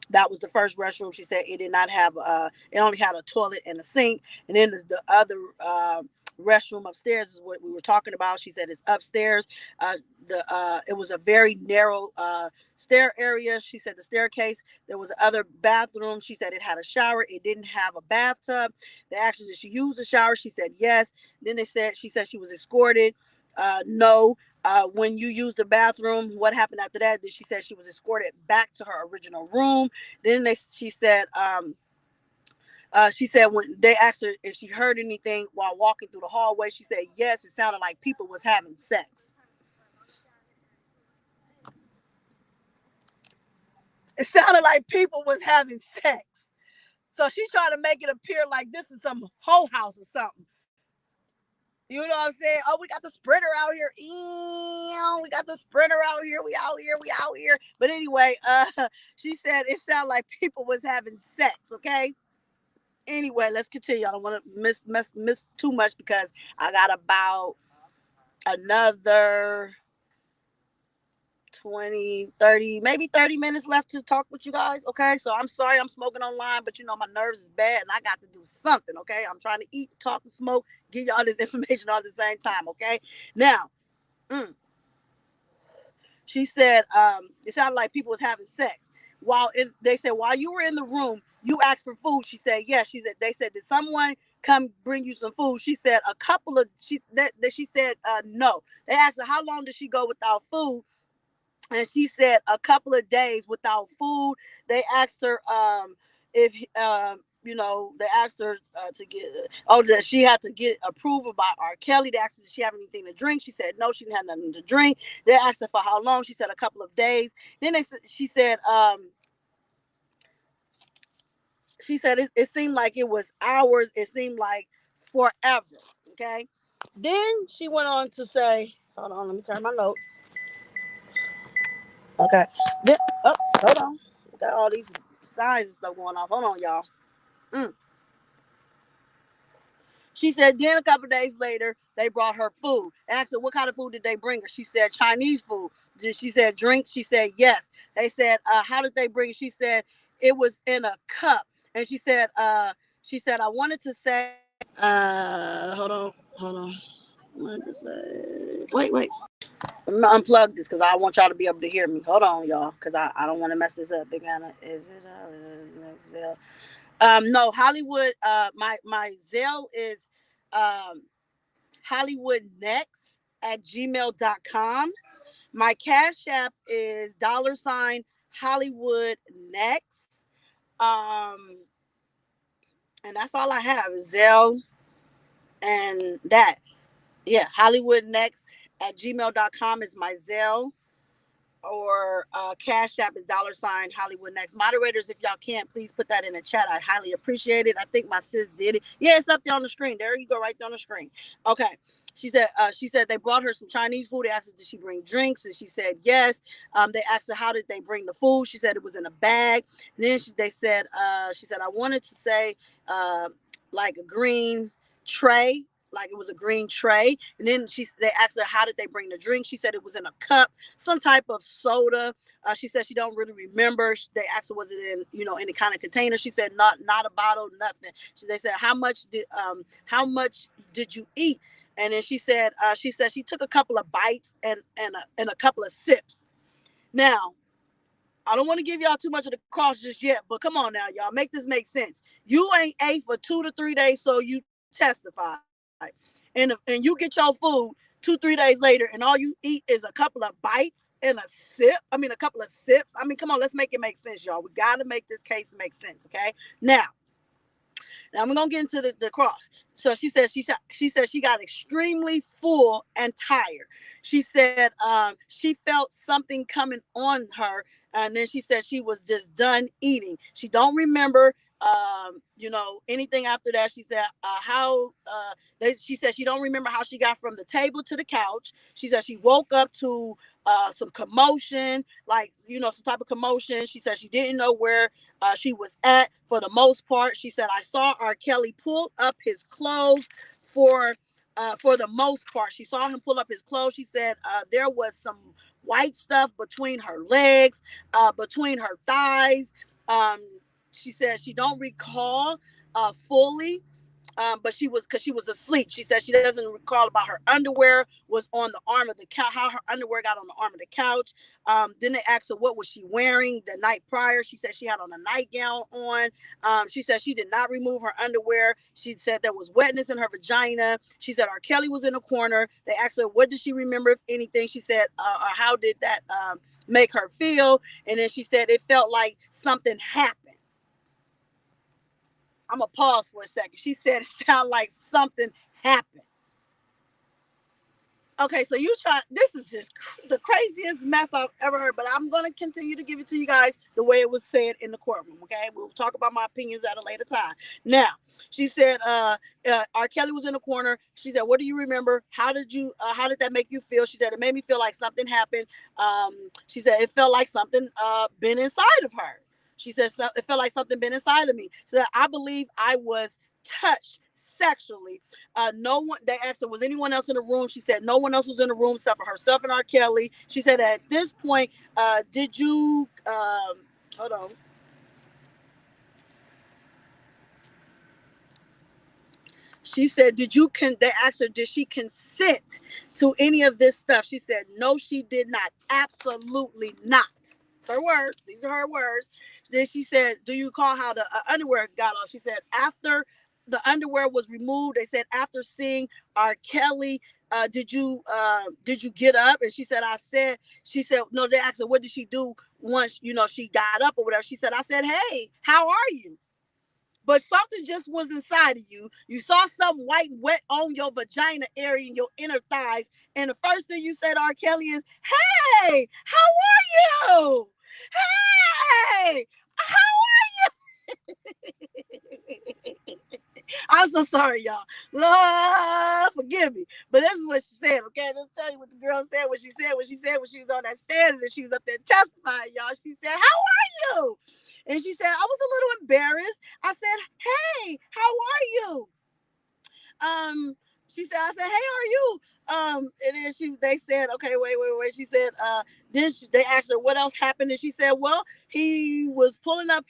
that was the first restroom. She said it did not have it only had a toilet and a sink. And then the other restroom upstairs is what we were talking about. She said it's upstairs. It was a very narrow stair area. She said the staircase. There was another bathroom. She said it had a shower. It didn't have a bathtub. They asked her, did she use the shower? She said yes. Then she said she was escorted. No. When you used the bathroom, what happened after that? Then she said she was escorted back to her original room. Then she said when they asked her if she heard anything while walking through the hallway, she said yes. It sounded like people was having sex. It sounded like people was having sex. So she tried to make it appear like this is some whole house or something. You know what I'm saying? Oh, we got the sprinter out here. We got the sprinter out here. We out here. We out here. But anyway, she said it sounded like people was having sex. Okay. Anyway, let's continue. I don't want to miss too much because I got about another 20, 30, maybe 30 minutes left to talk with you guys. Okay, so I'm sorry I'm smoking online, but you know my nerves is bad and I got to do something. Okay, I'm trying to eat, talk, and smoke, give y'all this information all at the same time. Okay, now she said it sounded like people was having sex they said while you were in the room you asked for food. She said yes. They said did someone come bring you some food? She said a couple of she said no. They asked her how long did she go without food, and she said a couple of days without food. They asked her if they asked her to get that she had to get approval by R. Kelly. They asked her did she have anything to drink. She said no, she didn't have nothing to drink. They asked her for how long. She said a couple of days. Then she said it seemed like it was hours. It seemed like forever. Okay. Then she went on to say, hold on, let me turn my notes. Okay. Then, hold on. Got all these signs and stuff going off. Hold on, y'all. She said then a couple of days later, they brought her food. I asked her, what kind of food did they bring her? She said, Chinese food. She said, drinks? She said, yes. They said, how did they bring it? She said, it was in a cup. And she said, I wanted to say, hold on. I wanted to say, wait. I'm gonna unplug this because I want y'all to be able to hear me. Hold on, y'all, because I don't want to mess this up. Big Anna, is it Zelle? No, Hollywood. My Zelle is hollywoodnext@gmail.com. My Cash App is $Hollywood Next. And that's all I have is Zelle and that. Yeah, Hollywood Next at gmail.com is my Zelle, or Cash App is $Hollywood Next. Moderators, if y'all can't, please put that in the chat. I highly appreciate it. I think my sis did it. Yeah, it's up there on the screen. There you go, right there on the screen. Okay. She said they brought her some Chinese food. They asked her, did she bring drinks? And she said yes. They asked her, how did they bring the food? She said it was in a bag. And then she said, I wanted to say like a green tray like it was a green tray. And then they asked her, how did they bring the drink? She said it was in a cup, some type of soda. She said she don't really remember. They asked her, was it in, any kind of container? She said not a bottle, nothing. They said, how much did you eat? And then she said she took a couple of bites and a couple of sips. Now, I don't want to give y'all too much of the cross just yet, but come on now, y'all, make this make sense. You ain't ate for 2 to 3 days, so you testify, and you get your food 2-3 days later, and all you eat is a couple of bites and a couple of sips. I mean, come on, let's make it make sense, y'all. We got to make this case make sense, okay? Now I'm gonna get into the cross. So she said she got extremely full and tired. She said she felt something coming on her, and then she said she was just done eating. She don't remember anything after that. She said she said she don't remember how she got from the table to the couch. She said she woke up to some commotion, like some type of commotion. She said she didn't know where she was at for the most part. She said, I saw R. Kelly pull up his clothes for the most part. She saw him pull up his clothes. She said there was some white stuff between her legs, between her thighs. She said she don't recall fully, but because she was asleep. She said she doesn't recall about her underwear was on the arm of the couch, how her underwear got on the arm of the couch. Then they asked her what was she wearing the night prior. She said she had on a nightgown on. She said she did not remove her underwear. She said there was wetness in her vagina. She said R. Kelly was in a corner. They asked her what did she remember, if anything. She said or how did that make her feel. And then she said it felt like something happened. I'm going to pause for a second. She said it sounded like something happened. Okay, so this is just the craziest mess I've ever heard, but I'm going to continue to give it to you guys the way it was said in the courtroom, okay? We'll talk about my opinions at a later time. Now, she said R. Kelly was in the corner. She said, what do you remember? How did that make you feel? She said, it made me feel like something happened. She said, it felt like something been inside of her. She said, it felt like something been inside of me. So I believe I was touched sexually. No one. They asked her, was anyone else in the room? She said no one else was in the room except for herself and R. Kelly. She said at this point, did you hold on. She said, they asked her, did she consent to any of this stuff? She said, no, she did not. Absolutely not. It's her words. These are her words. Then she said, do you recall how the underwear got off? She said, after the underwear was removed, they said, after seeing R. Kelly, did you get up? And she said, no, they asked her, what did she do once, she got up or whatever? She said, I said, hey, how are you? But something just was inside of you. You saw something white wet on your vagina area and your inner thighs. And the first thing you said, R. Kelly, is, hey, how are you? Hey, how are you? I'm so sorry, y'all. Lord, forgive me. But this is what she said, okay? Let me tell you what the girl said when she was on that stand and she was up there testifying, y'all. She said, how are you? And she said, I was a little embarrassed. I said, hey, how are you? She said, I said, hey, how are you? And then they said, okay, wait. She said, they asked her what else happened. And she said, well, he was pulling up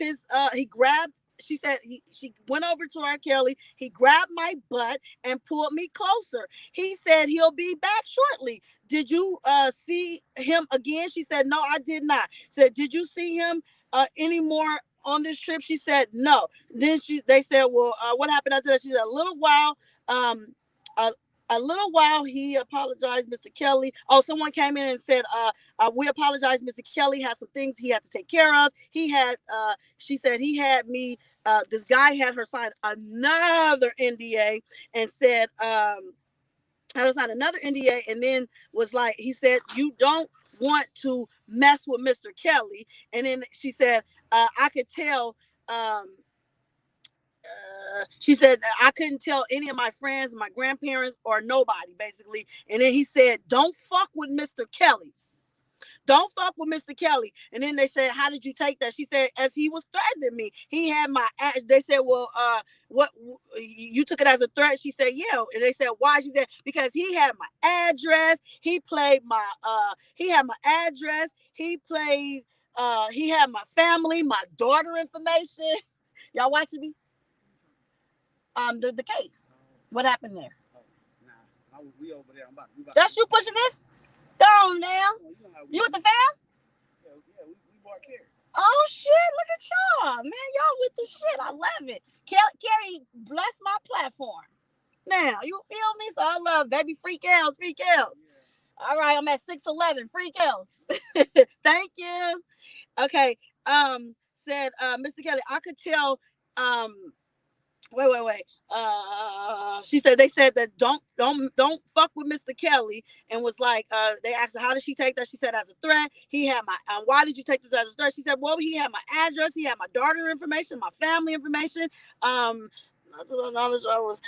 he grabbed, she said, she went over to R. Kelly. He grabbed my butt and pulled me closer. He said, he'll be back shortly. Did you see him again? She said, no, I did not. Said, did you see him anymore on this trip? She said, no. Then they said, well, what happened after that? She said, a little while he apologized, Mr. Kelly. Oh, someone came in and said, we apologize, Mr. Kelly had some things he had to take care of. She said he had me, this guy had her sign another NDA and said, had her sign another NDA and then was like, he said, you don't want to mess with Mr. Kelly. And then she said, I could tell, she said, I couldn't tell any of my friends, my grandparents, or nobody, basically. And then he said, don't fuck with Mr. Kelly. don't fuck with Mr. Kelly. And then they said, how did you take that? She said, as he was threatening me, he had my, they said, well, what, you took it as a threat? She said, yeah. And they said, why? She said, because he had my address. He played my, he had my address. He played, he had my family, my daughter information. Y'all watching me? The case. What happened there? Nah, we over there. That's you pushing this? Go on now. You with the fam? Yeah, we bought Carrie. Oh shit! Look at y'all, man. Y'all with the shit. I love it. Carrie, bless my platform. Now you feel me? So I love baby freak else, freak else. Yeah. All right, I'm at 6'11", freak else. Thank you. Okay. Said Mr. Kelly, I could tell. Wait. She said they said that don't fuck with Mr. Kelly, and was like, they asked her how did she take that? She said as a threat. He had my why did you take this as a threat? She said, well, he had my address, he had my daughter information, my family information.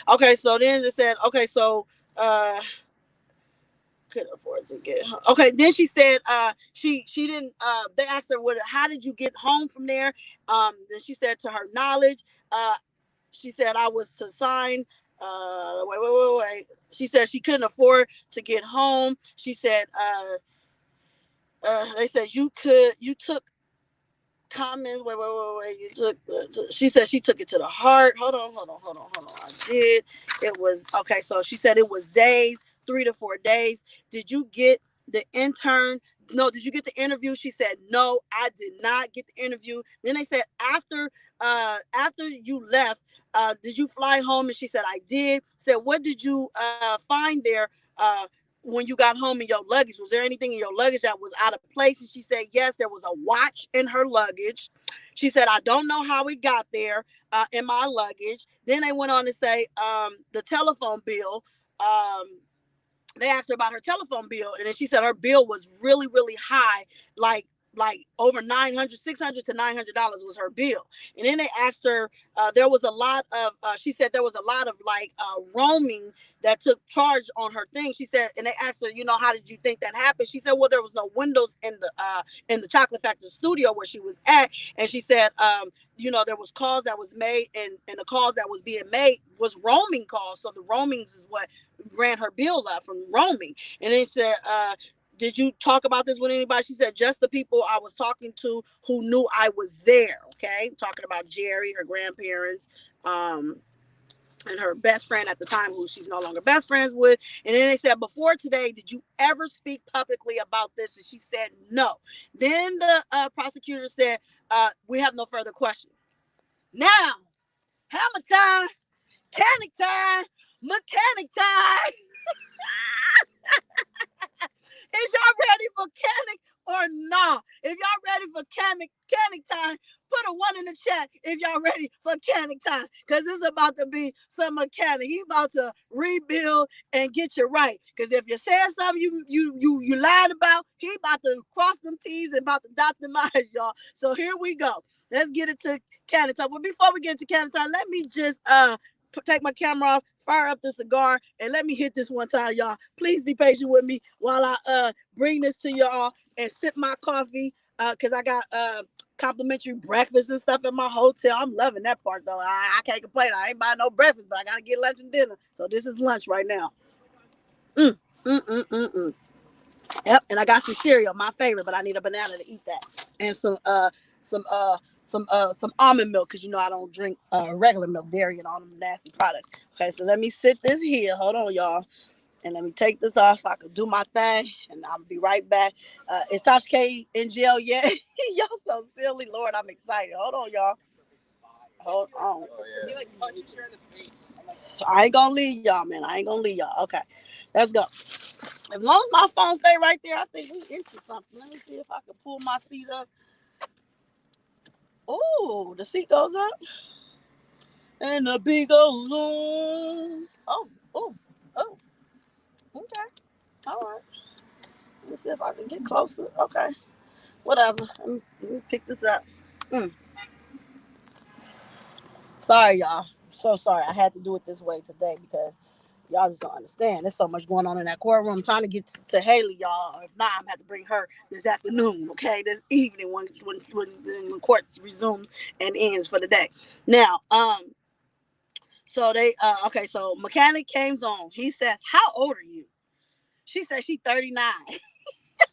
Okay, so then it said, okay, so couldn't afford to get home. Okay, then she said she didn't they asked her how did you get home from there? Then she said to her knowledge, she said I was to sign. Wait. She said she couldn't afford to get home. She said, they said you took comments. Wait. You took. She said she took it to the heart. Hold on. I did. It was okay. So she said it was days, 3 to 4 days. Did you get the intern? No. Did you get the interview? She said no. I did not get the interview. Then they said after you left, did you fly home? And she said I did. Said what did you find there? When you got home in your luggage, was there anything in your luggage that was out of place? And she said, yes, there was a watch in her luggage. She said, I don't know how it got there in my luggage. Then they went on to say the telephone bill. They asked her about her telephone bill. And then she said her bill was really, really high, like over $600 to $900 was her bill. And then they asked her, there was a lot of, she said there was a lot of roaming that took charge on her thing. She said, and they asked her, how did you think that happened? She said, well, there was no windows in the Chocolate Factory studio where she was at. And she said, there was calls that was made, and the calls that was being made was roaming calls. So the roamings is what ran her bill up from roaming. And they said, did you talk about this with anybody? She said, just the people I was talking to who knew I was there. Okay. Talking about Jerry, her grandparents, and her best friend at the time, who she's no longer best friends with. And then they said, before today, did you ever speak publicly about this? And she said, no. Then the prosecutor said, we have no further questions. Now, hammer time, mechanic time. Is y'all ready for mechanic or no? If y'all ready for mechanic time, put a 1 in the chat if y'all ready for mechanic time, because it's about to be some mechanic. He about to rebuild and get you right. Because if you said something you lied about, he about to cross them T's and about to dot them I's, y'all. So here we go. Let's get it to mechanic time. But before we get to mechanic time, let me just take my camera off, fire up the cigar, and let me hit this one time, y'all. Please be patient with me while I bring this to y'all and sip my coffee, because I got complimentary breakfast and stuff in my hotel. I'm loving that part, though. I can't complain. I ain't buying no breakfast, but I gotta get lunch and dinner. So this is lunch right now. Yep, and I got some cereal, my favorite, but I need a banana to eat that, and some almond milk, because I don't drink regular milk, dairy, and all them nasty products. Okay, so let me sit this here. Hold on, y'all. And let me take this off so I can do my thing, and I'll be right back. Is Tasha K in jail yet? Y'all so silly. Lord, I'm excited. Hold on, y'all. Hold on. I ain't gonna leave y'all, man. I ain't gonna leave y'all. Okay, let's go. As long as my phone stay right there, I think we into something. Let me see if I can pull my seat up. Oh, the seat goes up. And the beat goes on. Oh. Okay. All right. Let me see if I can get closer. Okay. Whatever. Let me pick this up. Sorry, y'all. So sorry. I had to do it this way today because Y'all just don't understand. There's so much going on in that courtroom. I'm trying to get to Haley, y'all. If not, I'm gonna have to bring her this afternoon, okay? This evening when court resumes and ends for the day. Now, so they okay, so mechanic came on. He says, "How old are you?" She said she's 39.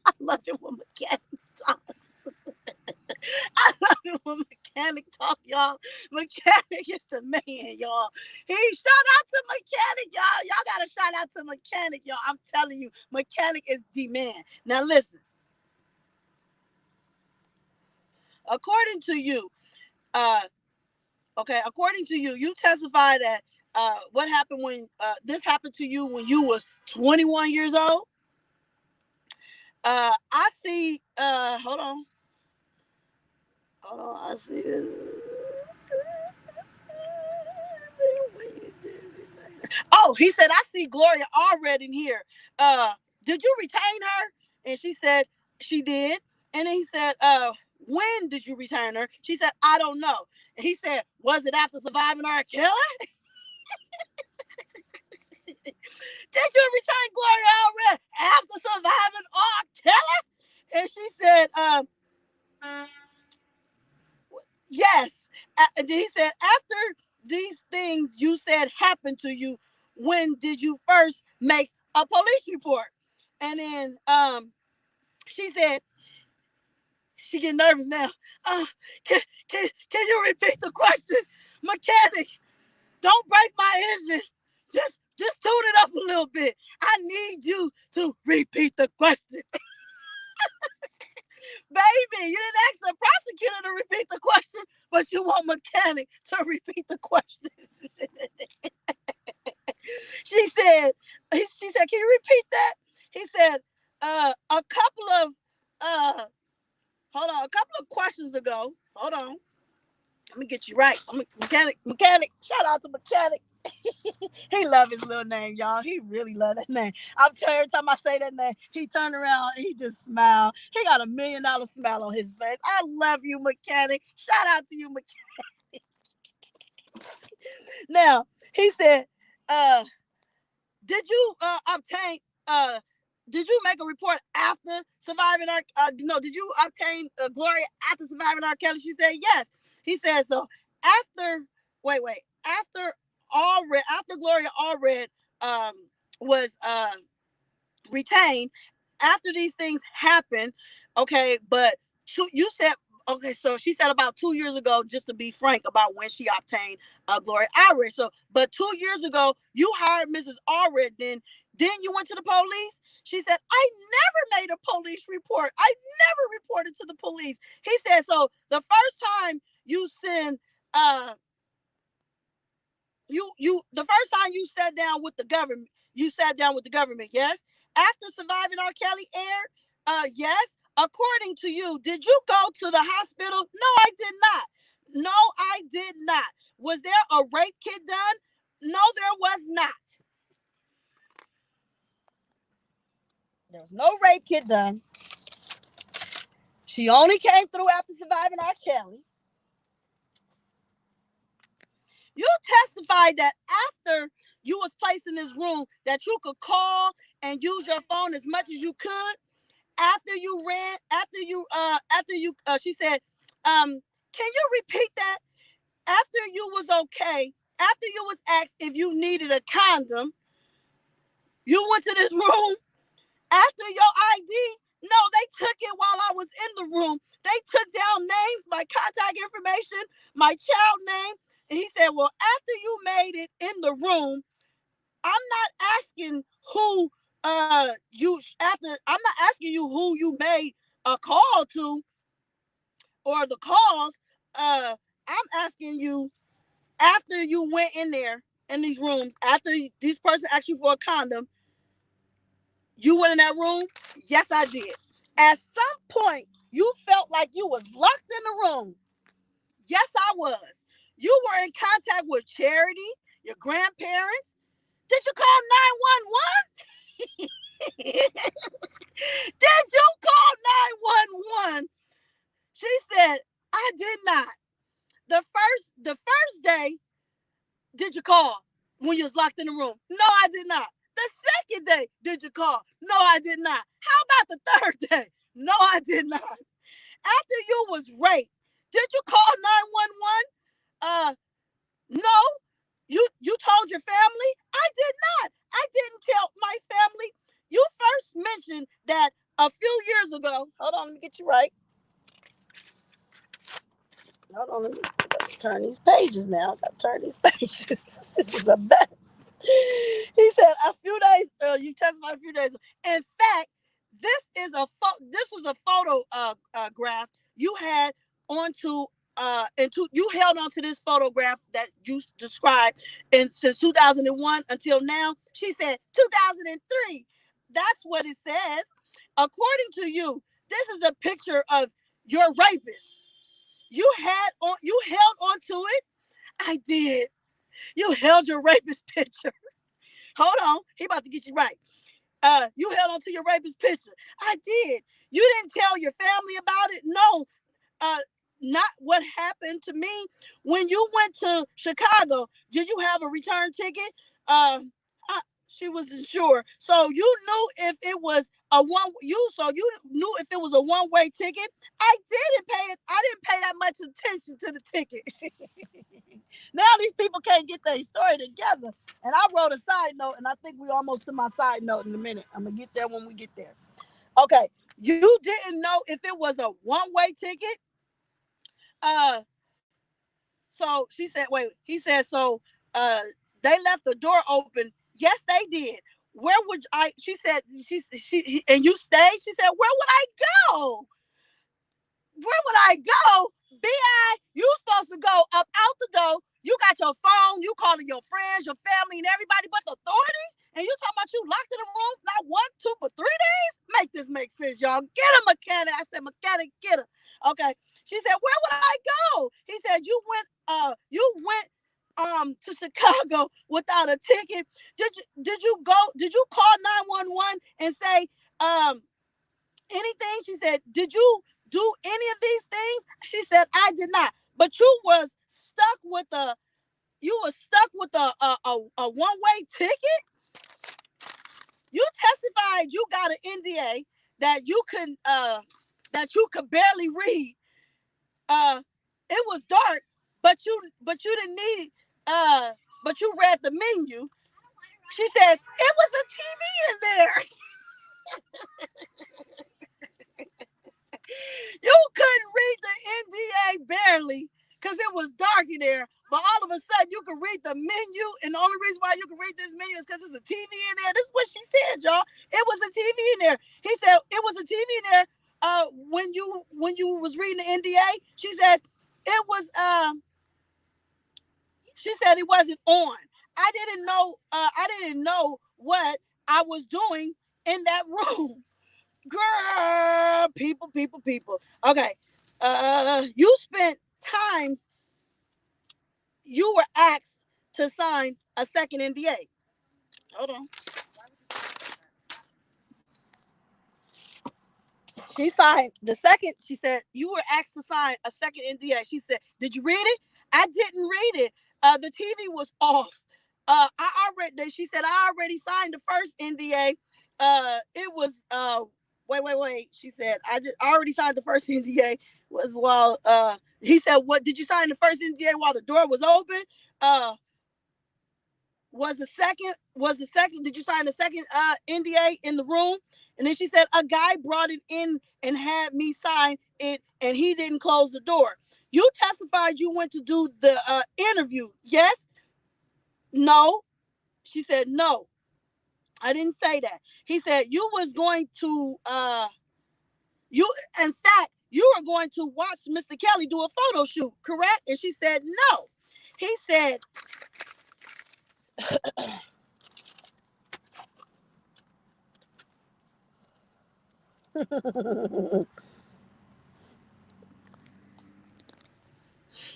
I love it when mechanic talks. I love it when mechanic talk, y'all. Mechanic is the man, y'all. He shout out to mechanic, y'all. Y'all gotta shout out to mechanic, y'all. I'm telling you, mechanic is the man. Now listen. According to you, according to you, you testify that what happened when this happened to you when you was 21 years old. I see. Hold on. I see this. Oh, he said, I see Gloria already in here. Did you retain her? And she said she did. And then he said, when did you return her? She said, I don't know. And he said, was it after surviving R. Kelly? Did you return Gloria already after surviving R. Kelly? And she said, yes. And he said, after these things you said happened to you, when did you first make a police report? And then she said, she get nervous now. Can you repeat the question? Mechanic, don't break my engine. Just tune it up a little bit. I need you to repeat the question. Baby, you didn't ask the prosecutor to repeat the question, but you want mechanic to repeat the question. She said, can you repeat that? He said, a couple of questions ago. Hold on. Let me get you right. I'm a mechanic. Shout out to mechanic. He love his little name, y'all. He really love that name. I'm telling you, every time I say that name, he turn around and he just smile. He got $1 million smile on his face. I love you, mechanic. Shout out to you, mechanic. Now, he said, did you obtain did you make a report after surviving R? No, did you obtain Gloria after surviving R. Kelly? She said yes. He said so. After after Gloria Allred was retained, after these things happened, okay, but you said, okay, so she said about 2 years ago, just to be frank about when she obtained Gloria Allred. So, but 2 years ago, you hired Mrs. Allred, then you went to the police? She said, I never made a police report. I never reported to the police. He said, so the first time you send, the first time you sat down with the government, yes? After surviving R. Kelly aired, yes? According to you, did you go to the hospital? No, I did not. No, I did not. Was there a rape kit done? No, there was not. There was no rape kit done. She only came through after surviving R. Kelly. You testified that after you was placed in this room that you could call and use your phone as much as you could. She said, can you repeat that? After you was okay, after you was asked if you needed a condom, you went to this room after your ID. No, they took it while I was in the room. They took down names, my contact information, my child name. And he said, well, after you made it in the room, I'm not asking who you made a call to or the calls. I'm asking you, after you went in there in these rooms, after this person asked you for a condom, you went in that room? Yes, I did. At some point, you felt like you was locked in the room. Yes, I was. You were in contact with Charity, your grandparents. Did you call 911? Did you call 911? She said, I did not. The first day, did you call? when you was locked in the room? No, I did not. The second day, did you call? No, I did not. How about the third day? No, I did not. After you was raped, did you call 911? No. You told your family? I did not. I didn't tell my family. You first mentioned that a few years ago. Hold on, let me get you right. Hold on, let me turn these pages now. I gotta turn these pages. This is a mess. He said a few days. You testified a few days. In fact, this was a photo graph you had onto you held onto this photograph that you described, and since 2001 until now. She said 2003. That's what it says. According to you, this is a picture of your rapist. You held onto it. I did. You held your rapist picture. Hold on. He about to get you right. You held onto your rapist picture. I did. You didn't tell your family about it. No. Not what happened to me. When you went to Chicago, did you have a return ticket? She wasn't sure. So you knew if it was you knew if it was a one-way ticket. I didn't pay it. I didn't pay that much attention to the ticket. Now these people can't get their story together. And I wrote a side note, and I think we're almost to my side note in a minute. I'm gonna get there when we get there. Okay. You didn't know if it was a one-way ticket. So she said, wait, he said, so they left the door open. Yes, they did. Where would she said, and you stayed? She said, where would I go? Where would I go? B.I., you supposed to go up out the door. You got your phone, you calling your friends, your family, and everybody but the authorities, and you talking about you locked in the room not 1, 2, but 3 days? Make this make sense, y'all. Get a mechanic. I said, mechanic, get her. Okay. She said, where would I go? He said, you went to Chicago without a ticket. Did you call 911 and say anything? She said, did you do any of these things? She said, I did not. But you was stuck with a one-way ticket. You testified you got an NDA that you could barely read. It was dark, but you didn't need but you read the menu. She said it was a TV in there. You couldn't read the NDA barely because it was dark in there. But all of a sudden, you could read the menu. And the only reason why you could read this menu is because there's a TV in there. This is what she said, y'all. It was a TV in there. He said it was a TV in there when you was reading the NDA. She said it was, she said it wasn't on. I didn't know what I was doing in that room. Girl, people. Okay. You spent times you were asked to sign a second NDA. Hold on. She signed the second. She said you were asked to sign a second NDA. She said, "Did you read it?" I didn't read it. The TV was off. She said I already signed the first NDA. It was wait. She said I already signed the first NDA. Was while he said, "What did you sign the first NDA while the door was open?" Was the second? Did you sign the second NDA in the room? And then she said a guy brought it in and had me sign it, and he didn't close the door. You testified you went to do the interview. Yes? No. She said no. I didn't say that. He said you was going to you in fact you were going to watch Mr. Kelly do a photo shoot, correct? And she said no. He said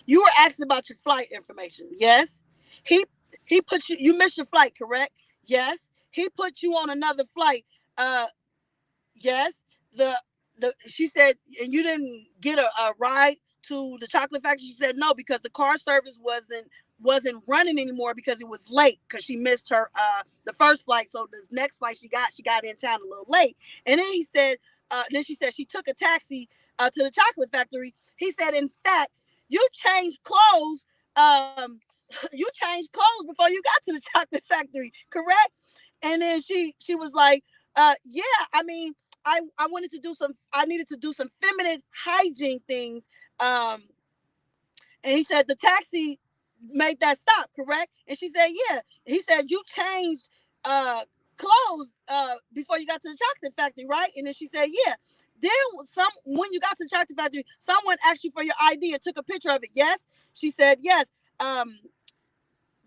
you were asked about your flight information. Yes. He put you missed your flight, correct? Yes. He put you on another flight. Yes. She said, and you didn't get a ride to the chocolate factory. She said no, because the car service wasn't wasn't running anymore because it was late because she missed her the first flight. So the next flight she got in town a little late. And then he said, then she said she took a taxi to the chocolate factory. He said, in fact, you changed clothes. You changed clothes before you got to the chocolate factory, correct? And then she was like, yeah, I mean, I wanted to do some, I needed to do some feminine hygiene things. And he said the taxi made that stop, correct? And she said, yeah. He said you changed clothes before you got to the chocolate factory, right? And then she said, yeah. Then when you got to the chocolate factory, someone asked you for your ID and took a picture of it. Yes. She said, yes.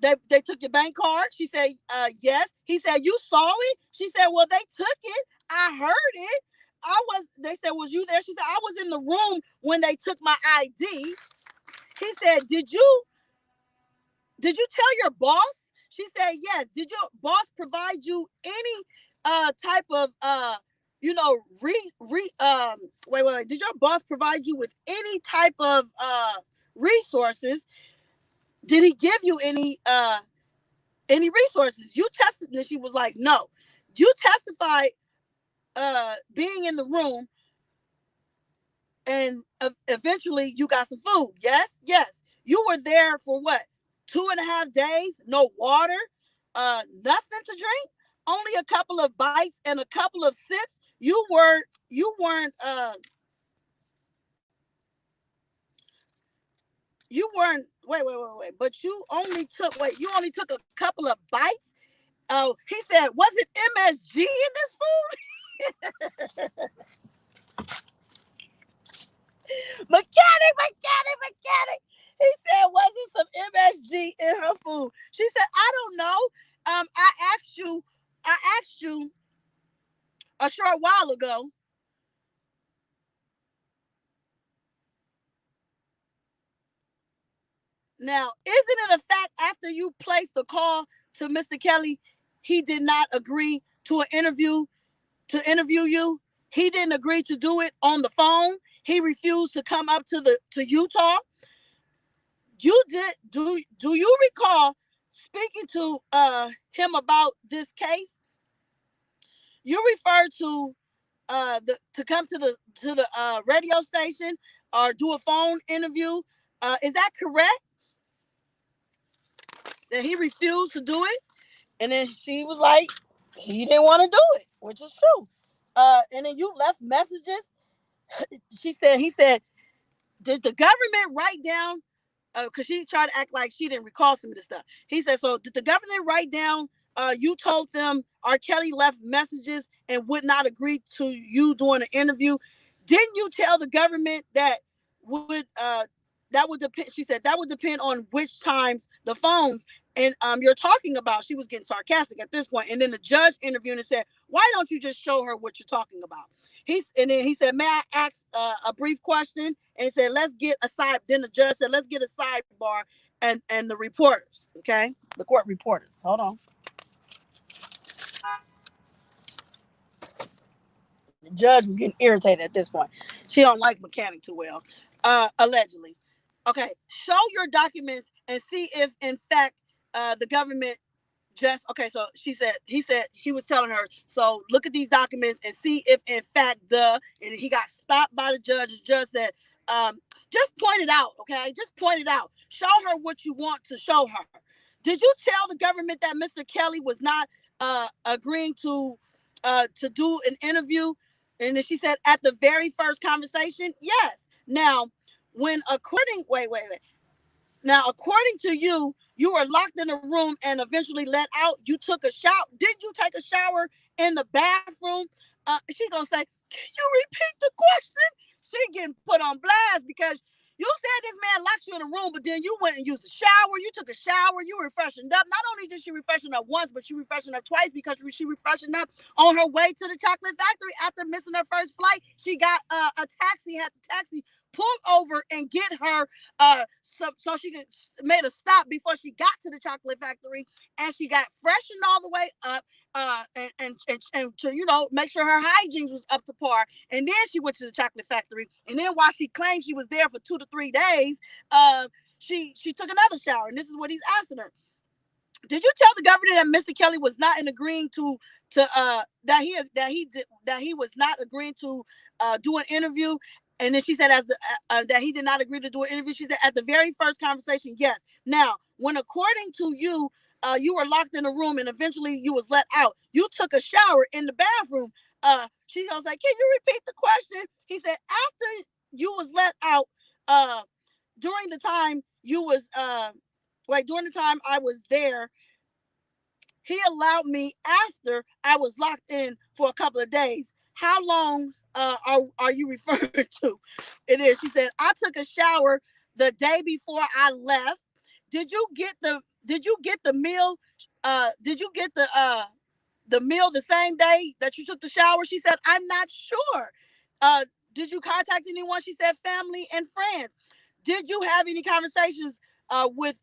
They took your bank card. She said, yes. He said, you saw it? She said, well, they took it. I heard it. They said, was you there? She said, I was in the room when they took my ID. He said, did you tell your boss? She said, yes. Did your boss provide you any type of wait. Did your boss provide you with any type of resources? Did he give you any resources? You tested, and she was like, no. You testified being in the room, and eventually you got some food. Yes. You were there for what? 2.5 days? No water, nothing to drink, only a couple of bites and a couple of sips. You weren't wait. But you only took a couple of bites. Oh, he said, was it MSG in this food? Mechanic. He said, was it some MSG in her food? She said, I don't know. I asked you a short while ago. Now, isn't it a fact after you placed the call to Mr. Kelly, he did not agree to an interview to interview you? He didn't agree to do it on the phone. He refused to come up to Utah. You did do you recall speaking to him about this case? You referred to to come to the radio station or do a phone interview. Is that correct? That he refused to do it, and then she was like, he didn't want to do it, which is true. And then you left messages. He said, did the government write down? Because she tried to act like she didn't recall some of this stuff. He said, so did the government write down? You told them R. Kelly left messages and would not agree to you doing an interview. Didn't you tell the government that would depend? She said that would depend on which times the phones and you're talking about. She was getting sarcastic at this point, and then the judge interviewed and said, "Why don't you just show her what you're talking about?" And then he said, "May I ask a brief question?" And he said, "Let's get a side." Then the judge said, "Let's get a sidebar and the reporters, okay, the court reporters." Hold on. The judge was getting irritated at this point. She don't like mechanic too well, allegedly. Okay, show your documents and see if, in fact, the government just okay. So he was telling her. So look at these documents and see if, in fact, and he got stopped by the judge. The judge said, just point it out, okay? Just point it out. Show her what you want to show her. Did you tell the government that Mr. Kelly was not agreeing to do an interview? And then she said at the very first conversation, yes. Now, now, according to you, you were locked in a room and eventually let out. You took a shower. Did you take a shower in the bathroom? She gonna say, can you repeat the question? She getting put on blast because you said this man locked you in a room, but then you went and used the shower. You took a shower. You were freshened up. Not only did she refreshen up once, but she refreshened up twice because she refreshened up on her way to the chocolate factory after missing her first flight. She got a taxi, had the taxi pull over and get her so she made a stop before she got to the chocolate factory, and she got freshened all the way up and to make sure her hygiene was up to par, and then she went to the chocolate factory, and then while she claimed she was there for 2 to 3 days, she took another shower, and this is what he's asking her. Did you tell the governor that Mr. Kelly was not in agreeing to that he was not agreeing to do an interview? And then she said that he did not agree to do an interview. She said at the very first conversation, yes. Now, when according to you, you were locked in a room and eventually you was let out. You took a shower in the bathroom. She was like, can you repeat the question? He said after you was let out, during the time you was during the time I was there, he allowed me after I was locked in for a couple of days. How long are you referring to? It is. She said, I took a shower the day before I left. Did you get the meal? Did you get the meal the same day that you took the shower? She said, I'm not sure. Did you contact anyone? She said, family and friends. Did you have any conversations with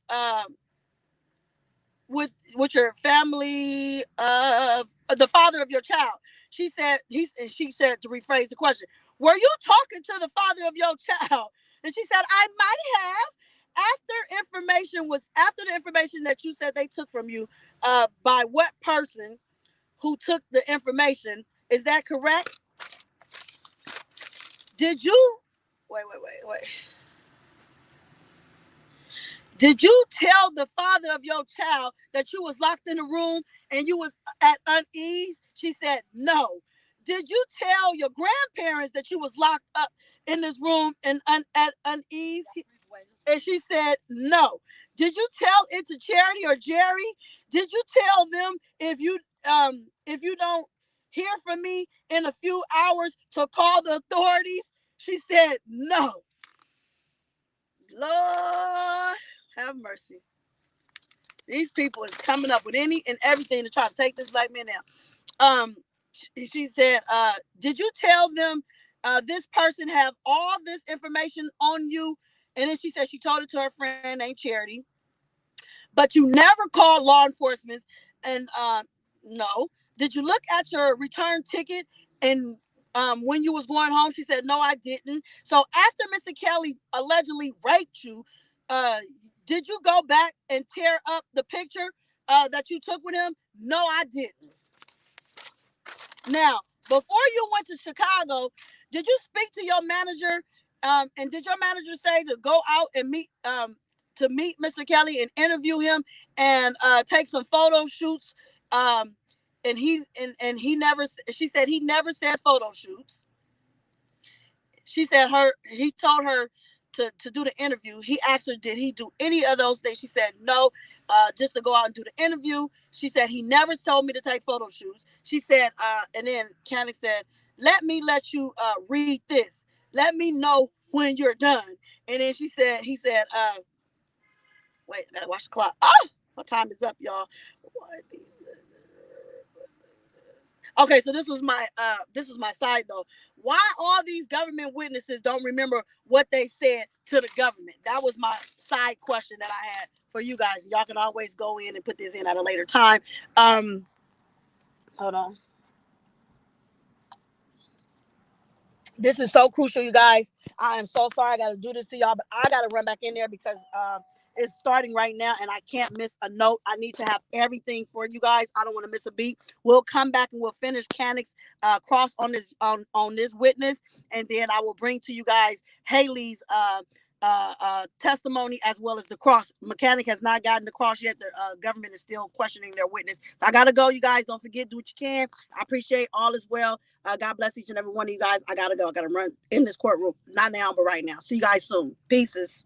your family of the father of your child? She said to rephrase the question, were you talking to the father of your child? And she said, I might have. After the information that you said they took from you, by what person who took the information, is that correct? Did you wait. Did you tell the father of your child that you was locked in a room and you was at unease? She said, no. Did you tell your grandparents that you was locked up in this room and at unease? And she said, no. Did you tell it to Charity or Jerry? Did you tell them if you don't hear from me in a few hours to call the authorities? She said, no. Lord have mercy. These people is coming up with any and everything to try to take this black man out. She said, did you tell them this person have all this information on you? And then she said she told it to her friend named Charity. But you never called law enforcement. And no. Did you look at your return ticket and when you was going home? She said, no, I didn't. So after Mr. Kelly allegedly raped you, did you go back and tear up the picture that you took with him? No, I didn't. Now, before you went to Chicago, did you speak to your manager? And did your manager say to go out and meet Mr. Kelly and interview him and take some photo shoots? And he never. She said he never said photo shoots. She said he told her to do the interview. He asked her, did he do any of those things? She said no, just to go out and do the interview. She said he never told me to take photo shoots. She said, and then Cannick said, let you read this. Let me know when you're done. And then he said, wait, I gotta watch the clock. Oh, my time is up, y'all. Okay, so this was my side note. Why all these government witnesses don't remember what they said to the government? That was my side question that I had for you guys. Y'all can always go in and put this in at a later time. Hold on. This is so crucial, you guys. I am so sorry I got to do this to y'all, but I got to run back in there because it's starting right now and I can't miss a note. I need to have everything for you guys. I don't want to miss a beat. We'll come back and we'll finish Cannick's cross on this witness, and then I will bring to you guys Haley's testimony as well as the cross. Mechanic has not gotten the cross yet. The government is still questioning their witness. So I gotta go, you guys. Don't forget, do what you can. I appreciate all as well. God bless each and every one of you guys. I gotta go. I gotta run in this courtroom. Not now, but right now. See you guys soon. Pieces.